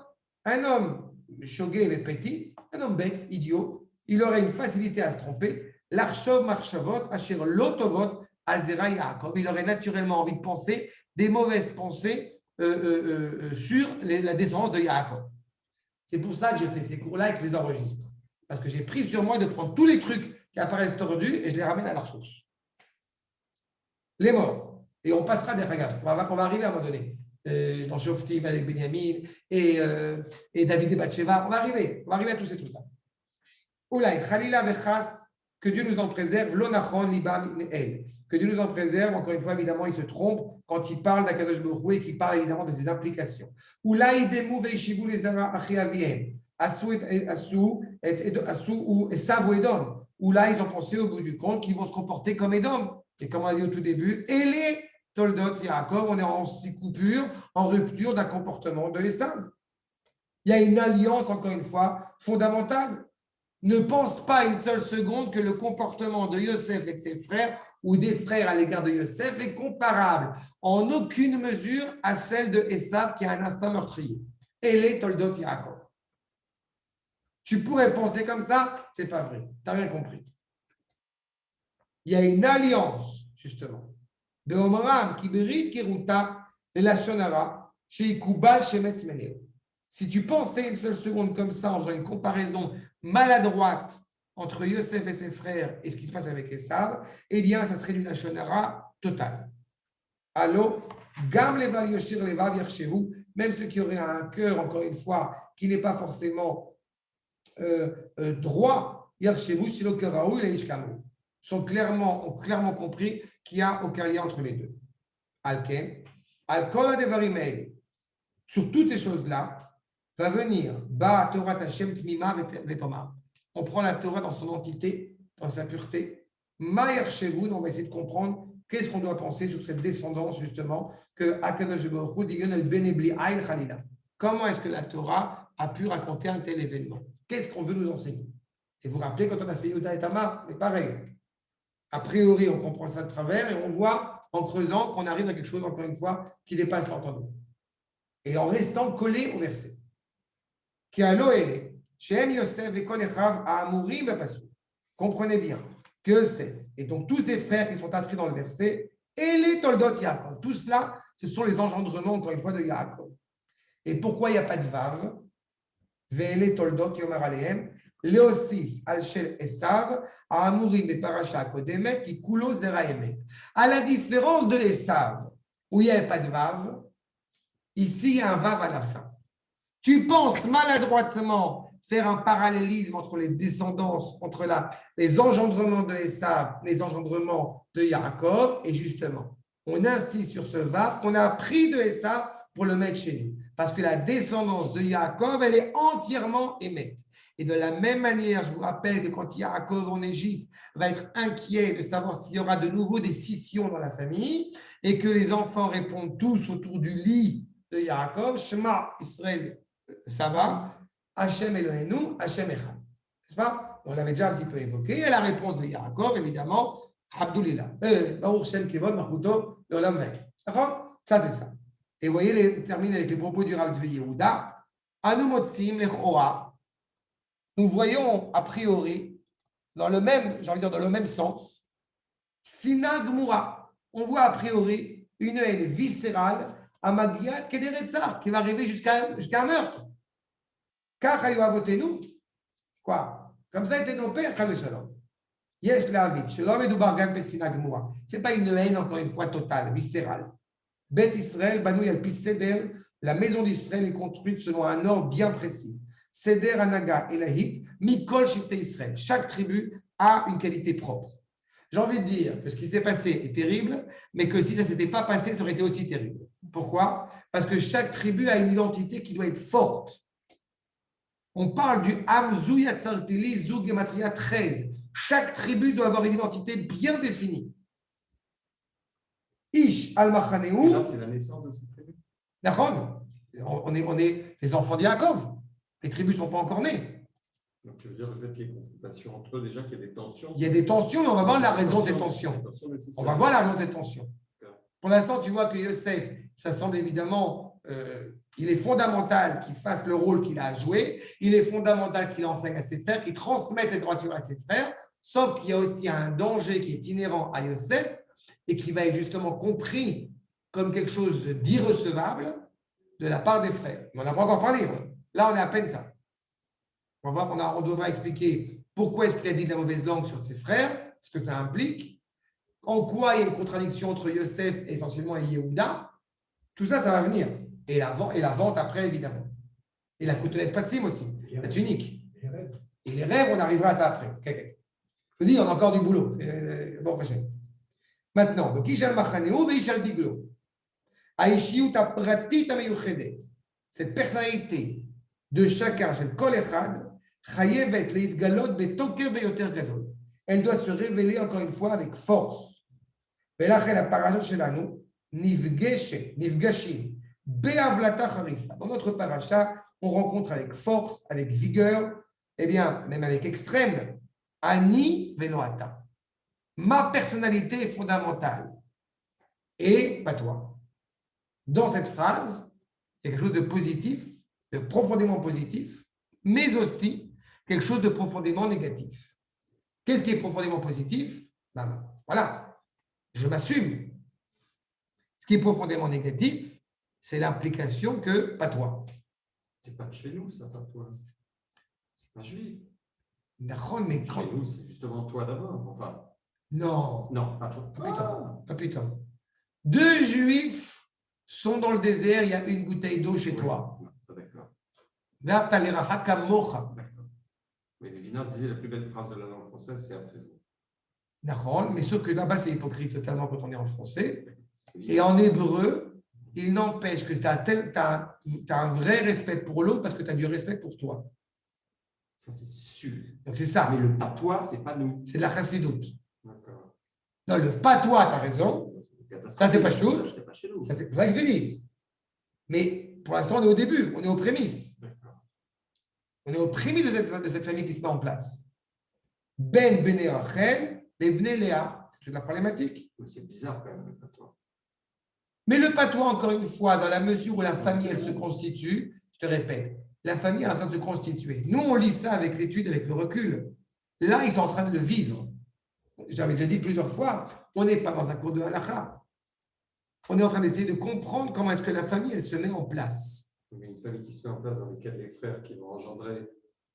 S1: un homme shogé et petit, un homme bête, idiot, il aurait une facilité à se tromper. L'archov marchavot, asher lotovot, alzera Yaakov. Il aurait naturellement envie de penser des mauvaises pensées sur la descendance de Yaakov. C'est pour ça que j'ai fait ces cours-là et que je les enregistre. Parce que j'ai pris sur moi de prendre tous les trucs qui apparaissent tordus et je les ramène à leur source. Les morts. Et on passera des regards. On va arriver à un moment donné. Dans Shoftim avec Benjamin et David et Bathsheba. On va arriver à tous ces trucs-là. Oulai, Khalila vechas, que Dieu nous en préserve, l'onachon libam el. Que Dieu nous en préserve, encore une fois, évidemment, il se trompe quand il parle d'Akadosh Baruch Hu et qu'il parle évidemment de ses implications. Oulai demu veishivu les achiaviem, asu ou esav ou Edom. Oulai, ils ont pensé au bout du compte qu'ils vont se comporter comme Edom. Et comme on a dit au tout début, et les Toldot Yaakov, on est en coupure, en rupture d'un comportement de Esav. Il y a une alliance, encore une fois, fondamentale. Ne pense pas une seule seconde que le comportement de Yosef et de ses frères ou des frères à l'égard de Yosef est comparable en aucune mesure à celle de Esav qui a un instinct meurtrier. Et les Toldot Yaakov. Tu pourrais penser comme ça, c'est pas vrai. Tu n'as rien compris. Il y a une alliance, justement, de Omram, Kiberit, Keruta, et la Shonara, chez Ikubal, chez Metzmeneo. Si tu pensais une seule seconde comme ça, en faisant une comparaison maladroite entre Yosef et ses frères et ce qui se passe avec Esav, eh bien, ça serait une Shonara totale. Allô, Gam Leval Yoshir Levav Yershevu, même ceux qui auraient un cœur, encore une fois, qui n'est pas forcément droit, Yershevu, Shilo Keraou, et Ishkamu. Ont clairement compris qu'il n'y a aucun lien entre les deux. Alken, Alkol Devarim, sur toutes ces choses-là, va venir Ba Torah Hashem Tmima Vetomar. On prend la Torah dans son entité, dans sa pureté. Ma'er Shevun, on va essayer de comprendre qu'est-ce qu'on doit penser sur cette descendance, justement, que Akadosh Baruch Hu digan el benebli aïl Khalila. Comment est-ce que la Torah a pu raconter un tel événement? Qu'est-ce qu'on veut nous enseigner? Et vous vous rappelez quand on a fait Yehuda et Tamar, c'est pareil. A priori, on comprend ça de travers et on voit en creusant qu'on arrive à quelque chose, encore une fois, qui dépasse l'entendement. Et en restant collé au verset. Comprenez bien que Yosef et donc tous ses frères qui sont inscrits dans le verset, et les Toldot Yaakov, tout cela, ce sont les engendrements, encore une fois, de Yaakov. Et pourquoi il n'y a pas de Vav? Ve'ele Toldot Yomer Alehem. Leosif al-Shel Esav, à Amurim et Parasha Kodemet, qui coulo zera emet. À la différence de Esav, où il n'y avait pas de Vav, ici il y a un Vav à la fin. Tu penses maladroitement faire un parallélisme entre les descendances, entre les engendrements de Esav, les engendrements de Yaakov, et justement, on insiste sur ce Vav qu'on a appris de Esav pour le mettre chez nous. Parce que la descendance de Yaakov, elle est entièrement émette. Et de la même manière, je vous rappelle que quand Yaakov en Égypte va être inquiet de savoir s'il y aura de nouveau des scissions dans la famille et que les enfants répondent tous autour du lit de Yaakov, Shema Israël, ça va, Hachem Eloheinu, Hachem Echad. N'est-ce pas? On l'avait déjà un petit peu évoqué. Et la réponse de Yaakov, évidemment, Abdulillah. Baruch Shem Kevod Machuto Leolam Vaed. D'accord? Ça, c'est ça. Et vous voyez, termine avec les propos du Rav Tzvi Yehuda. Anu Motzim Lechora. nous voyons a priori, dans le même, j'ai envie de dire, dans le même sens, Sina Gmura. On voit a priori une haine viscérale à Magiat Kederetzar, qui va arriver jusqu'à un meurtre. Car nous, quoi? Comme ça étaient nos pères, Chal Shalom. Yes, la vie. Shalom et Dubargan Pesina Gmura. Ce n'est pas une haine, encore une fois, totale, viscérale. Bet Israël, Banou Yalpi Seder, la maison d'Israël est construite selon un ordre bien précis. Seder Anaga et Lahit, Mikol Shifte Israël. Chaque tribu a une qualité propre. J'ai envie de dire que ce qui s'est passé est terrible, mais que si ça ne s'était pas passé, ça aurait été aussi terrible. Pourquoi? Parce que chaque tribu a une identité qui doit être forte. On parle du Am Zou Yatzarteli Zou Gematria 13. Chaque tribu doit avoir une identité bien définie. Ish al-Machaneu.
S4: Là, c'est la naissance de cette tribu.
S1: D'accord. On est les enfants d'Yaakov. Les tribus ne sont pas encore nées.
S4: Donc, tu veux dire le fait qu'il y ait confrontation entre eux, déjà qu'il y a des tensions.
S1: Il y a des tensions, mais on va voir la raison des tensions. On va voir la raison des tensions. Pour l'instant, tu vois que Yosef, ça semble évidemment, il est fondamental qu'il fasse le rôle qu'il a à jouer. Il est fondamental qu'il enseigne à ses frères, qu'il transmette cette droiture à ses frères. Sauf qu'il y a aussi un danger qui est inhérent à Yosef et qui va être justement compris comme quelque chose d'irrecevable de la part des frères. Mais on n'a pas encore parlé. Là, on est à peine ça. On va voir, on devra expliquer pourquoi est-ce qu'il a dit de la mauvaise langue sur ses frères, ce que ça implique, en quoi il y a une contradiction entre Yosef essentiellement et Yehuda. Tout ça, ça va venir. Et la vente après, évidemment. Et la cotelette passive aussi, la tunique. Et les rêves, on arrivera à ça après. Okay. Je vous dis, on a encore du boulot. Bon, prochain. Maintenant, donc, Ishal Machaneu et Ishal Diglo. Aishiyut apratit ameyuchedet. Cette personnalité de chacun, chez le Kol Echad, chayevet leitgalot betoker beyoter gadol. Elle doit se révéler encore une fois avec force. Velachel la parasha shelanu nifgashim beavlata charifa. Dans notre parasha, on rencontre avec force, avec vigueur, et bien même avec extrême, ani venoata. Ma personnalité est fondamentale et pas toi. Dans cette phrase, il y a quelque chose de positif, de profondément positif, mais aussi quelque chose de profondément négatif. Qu'est-ce qui est profondément positif? Ben, voilà, je m'assume. Ce qui est profondément négatif, c'est l'implication que pas toi.
S4: C'est pas de chez nous, ça, pas toi. C'est pas juif.
S1: Mais
S4: Chez nous, c'est justement toi d'abord. Enfin.
S1: Non.
S4: Non, pas toi.
S1: Pas putain. Deux juifs sont dans le désert, il y a une bouteille d'eau chez toi.
S4: Ça, d'accord.
S1: D'accord.
S4: Mais Lévinas disait la plus belle phrase de la langue française, c'est après vous.
S1: D'accord, mais sauf que là-bas, c'est hypocrite totalement quand on est en français. Et en hébreu, il n'empêche que tu as un vrai respect pour l'autre parce que tu as du respect pour toi.
S4: Ça, c'est sûr.
S1: Donc, c'est ça.
S4: Mais le patois, c'est pas nous.
S1: C'est de la chassidoute.
S4: D'accord.
S1: Non, le patois, tu as raison. Ça, c'est pas chouette.
S4: C'est pas chez nous.
S1: Ça, c'est pour ça que je te dis. Mais pour l'instant, on est au début, on est aux prémices.
S4: D'accord.
S1: On est aux prémices de cette famille qui se met en place. Ben, Bene Rachel, Ben, Léa. C'est toute la problématique.
S4: C'est bizarre quand même, le patois.
S1: Mais le patois, encore une fois, dans la mesure où la famille, elle se constitue, je te répète, la famille est en train de se constituer. Nous, on lit ça avec l'étude, avec le recul. Là, ils sont en train de le vivre. J'avais déjà dit plusieurs fois, on n'est pas dans un cours de halakha. On est en train d'essayer de comprendre comment est-ce que la famille, elle se met en place.
S4: Mais une famille qui se met en place dans laquelle les frères qui vont engendrer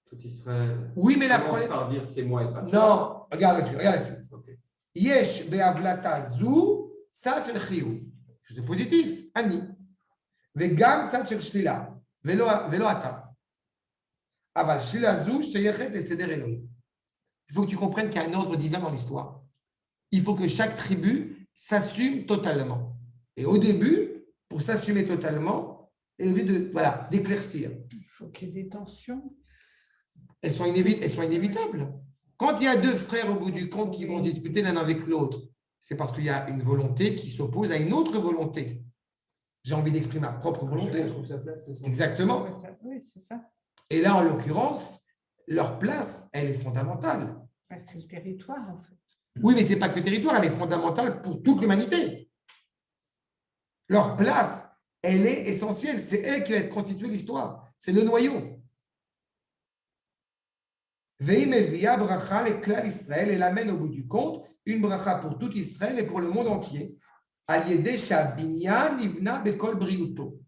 S4: tout Israël.
S1: Oui, mais la
S4: commence par dire c'est moi et pas toi.
S1: Non, regarde là-dessus.
S4: Okay.
S1: Yesh be'avlata zu tzad shel chiyuv. C'est positif, ani. Vegam tzad shel shlila, velo ata. Aval shlila zu sheyechet leseder Elohim. Il faut que tu comprennes qu'il y a un ordre divin dans l'histoire. Il faut que chaque tribu s'assume totalement. Et au début, pour s'assumer totalement, et au lieu d'éclaircir.
S3: Il faut qu'il y ait des tensions.
S1: Elles sont inévitables. Quand il y a deux frères au bout du compte qui vont se disputer l'un avec l'autre, c'est parce qu'il y a une volonté qui s'oppose à une autre volonté. J'ai envie d'exprimer ma propre volonté. Exactement.
S3: Oui, c'est ça.
S1: Et là, en l'occurrence, leur place, elle est fondamentale.
S3: C'est le territoire, en fait.
S1: Oui, mais ce n'est pas que le territoire, elle est fondamentale pour toute l'humanité. Leur place, elle est essentielle. C'est elle qui va être constituée l'histoire. C'est le noyau. Veim evia bracha le klal Israël, et l'amène au bout du compte une bracha pour tout Israël et pour le monde entier. Aliédé binyan nivna bekol briuto.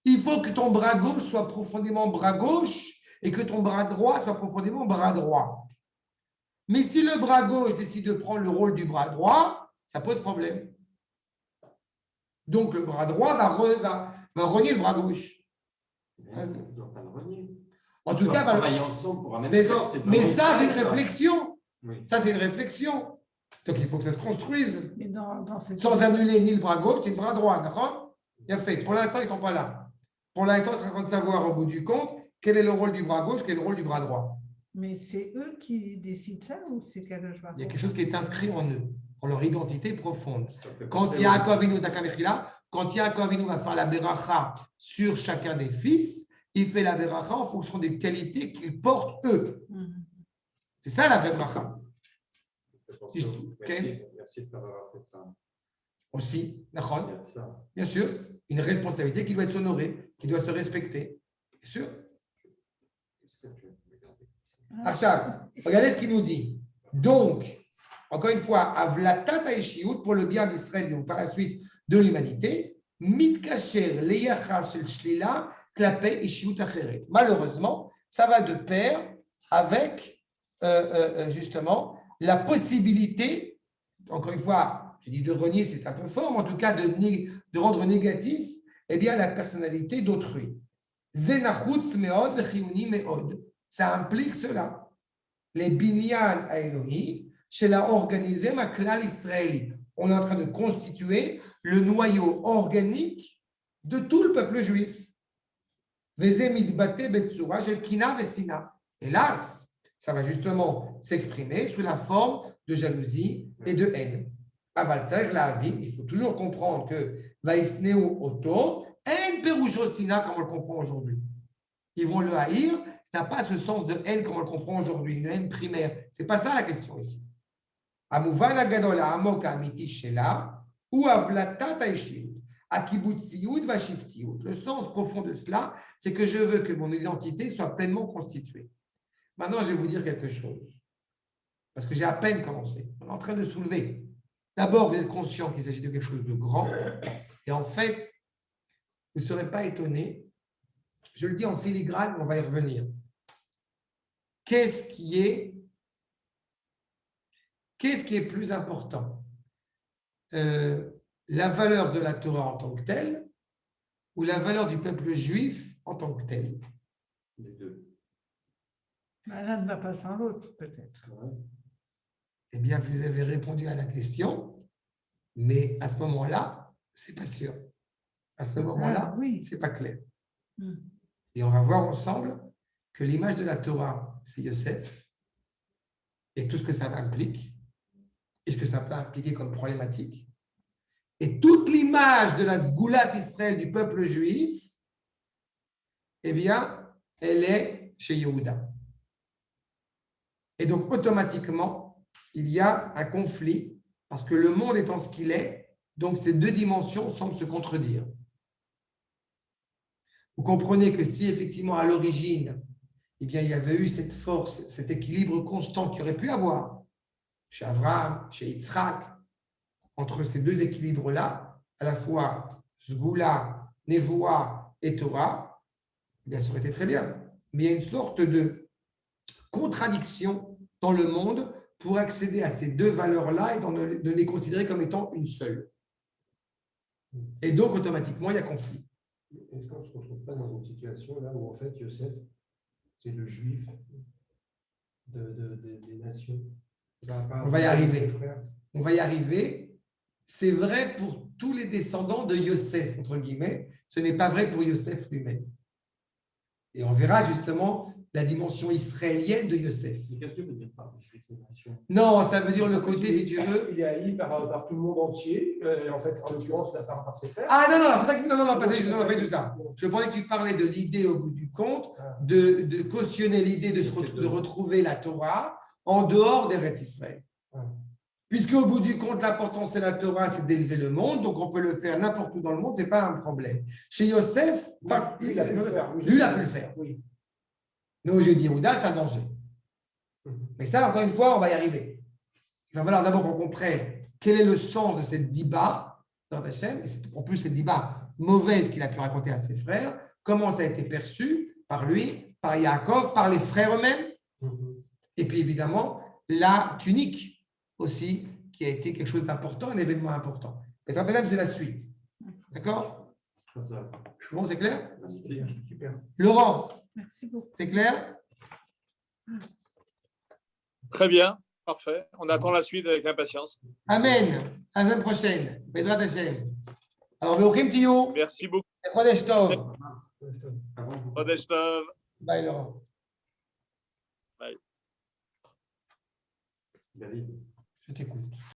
S1: Il faut que ton bras gauche soit profondément bras gauche et que ton bras droit soit profondément bras droit. Mais si le bras gauche décide de prendre le rôle du bras droit, ça pose problème. Donc le bras droit va renier le bras gauche.
S4: On ne doit pas le renier.
S1: En tout cas,
S4: travailler ensemble pour amener
S1: mais
S4: ça.
S1: Mais ça, c'est une réflexion.
S4: Oui.
S1: Ça, c'est une réflexion. Donc il faut que ça se construise.
S3: Mais dans cette...
S1: Sans annuler ni le bras gauche ni le bras droit. D'accord ? Bien fait. Pour l'instant, ils ne sont pas là. Pour l'instant, ils sont en train de savoir au bout du compte quel est le rôle du bras gauche, quel est le rôle du bras droit.
S3: Mais c'est eux qui décident ça ou c'est Kadosh Baruch Hu?
S1: Il y a quelque chose qui est inscrit en eux, en leur identité profonde. Quand Yaakov Avinu va faire la beracha sur chacun des fils, il fait la beracha en fonction des qualités qu'ils portent eux. C'est ça la vraie beracha.
S4: Merci de t'avoir fait ça.
S1: Aussi,
S4: Il y a de ça.
S1: bien sûr, une responsabilité qui doit être honorée, qui doit se respecter. Bien sûr.
S4: Est-ce que tu as regardé
S1: Arshav, regardez ce qu'il nous dit. Donc, encore une fois, Avlatat Haishiyut pour le bien d'Israël, donc par la suite de l'humanité, Mitkacher Leyacha Shel Shlila Klape Ishiyut Acheret. Malheureusement, ça va de pair avec justement la possibilité, encore une fois, je dis de renier, c'est un peu fort, mais en tout cas de rendre négatif bien, la personnalité d'autrui. Zenachutz meod vechiyuni meod. Ça implique cela. Les binyan à Elohi, chez la organisée ma klal israéli. On est en train de constituer le noyau organique de tout le peuple juif. Veze mitbate betsura shel kina vesina. Hélas, ça va justement s'exprimer sous la forme de jalousie et de haine. Il faut toujours comprendre que Vaisneu Oto, en Peroucho Sina, comme on le comprend aujourd'hui. Ils vont le haïr, ça n'a pas ce sens de haine comme on le comprend aujourd'hui, une haine primaire. Ce n'est pas ça la question ici. Amouvan Agadola Amoka Amiti Shela, ou Avlata Taishiyut, Akibutsiyut Vashiftiut. Le sens profond de cela, c'est que je veux que mon identité soit pleinement constituée. Maintenant, je vais vous dire quelque chose, parce que j'ai à peine commencé. On est en train de soulever. D'abord, vous êtes conscient qu'il s'agit de quelque chose de grand. Et en fait, vous ne serez pas étonné. Je le dis en filigrane, on va y revenir. Qu'est-ce qui est plus important? La valeur de la Torah en tant que telle ou la valeur du peuple juif en tant que tel?
S4: Les deux.
S3: L'un ne va pas sans l'autre, peut-être.
S4: Ouais.
S1: Eh bien, vous avez répondu à la question, mais à ce moment-là, ce n'est pas sûr. À ce moment-là,
S3: oui.
S1: ce n'est pas clair. Et on va voir ensemble que l'image de la Torah, c'est Yosef, et tout ce que ça implique, et ce que ça peut impliquer comme problématique. Et toute l'image de la Sgoulat Israël du peuple juif, eh bien, elle est chez Yehuda. Et donc, automatiquement, il y a un conflit, parce que le monde étant ce qu'il est, donc ces deux dimensions semblent se contredire. Vous comprenez que si effectivement à l'origine, eh bien, il y avait eu cette force, cet équilibre constant qu'il aurait pu avoir chez Abraham, chez Yitzhak, entre ces deux équilibres-là, à la fois Sgoula, Nevoa et Torah, eh bien, ça aurait été très bien. Mais il y a une sorte de contradiction dans le monde pour accéder à ces deux valeurs-là et de les considérer comme étant une seule. Et donc, automatiquement, il y a conflit.
S2: Est-ce qu'on ne se retrouve pas dans une situation là où en fait Yosef, c'est le juif des nations?
S1: On va y arriver. On va y arriver. C'est vrai pour tous les descendants de Yosef, entre guillemets. Ce n'est pas vrai pour Yosef lui-même. Et on verra justement la dimension israélienne de Yosef.
S4: Mais qu'est-ce que veut dire par juif des nations?
S1: Non, ça veut dire le côté, si tu veux.
S2: Il est haï par tout le monde entier, en fait, en l'occurrence, par ses frères.
S1: Ah non, c'est ça que. Non, pas tout ça. Je pensais que tu parlais de l'idée au bout du compte, de cautionner l'idée de retrouver la Torah en dehors des Eretz Israël. Puisque au bout du compte, l'important c'est la Torah, c'est d'élever le monde, donc on peut le faire n'importe où dans le monde, ce n'est pas un problème. Chez Yosef, lui, il a pu le faire. Oui. Nous, je dis, Yehuda, c'est un danger. Mais ça, encore une fois, on va y arriver. Il va falloir d'abord qu'on comprenne quel est le sens de cette diba dans Hachem, et en plus cette diba mauvaise qu'il a pu raconter à ses frères, comment ça a été perçu par lui, par Yaakov, par les frères eux-mêmes, et puis évidemment la tunique aussi, qui a été quelque chose d'important, un événement important. Et ça, c'est la suite. D'accord? Bon, c'est clair?
S2: Super.
S1: Laurent,
S3: Merci beaucoup.
S1: c'est clair?
S5: Très bien, parfait. On attend la suite avec impatience.
S1: Amen. À la semaine prochaine. Bezrat Hashem. Alors, Be'ochim Tiyou.
S5: Merci beaucoup.
S1: Et Chodesh Tov.
S5: Chodesh Tov.
S1: Bye, Laurent.
S5: Bye.
S4: David.
S1: Je t'écoute.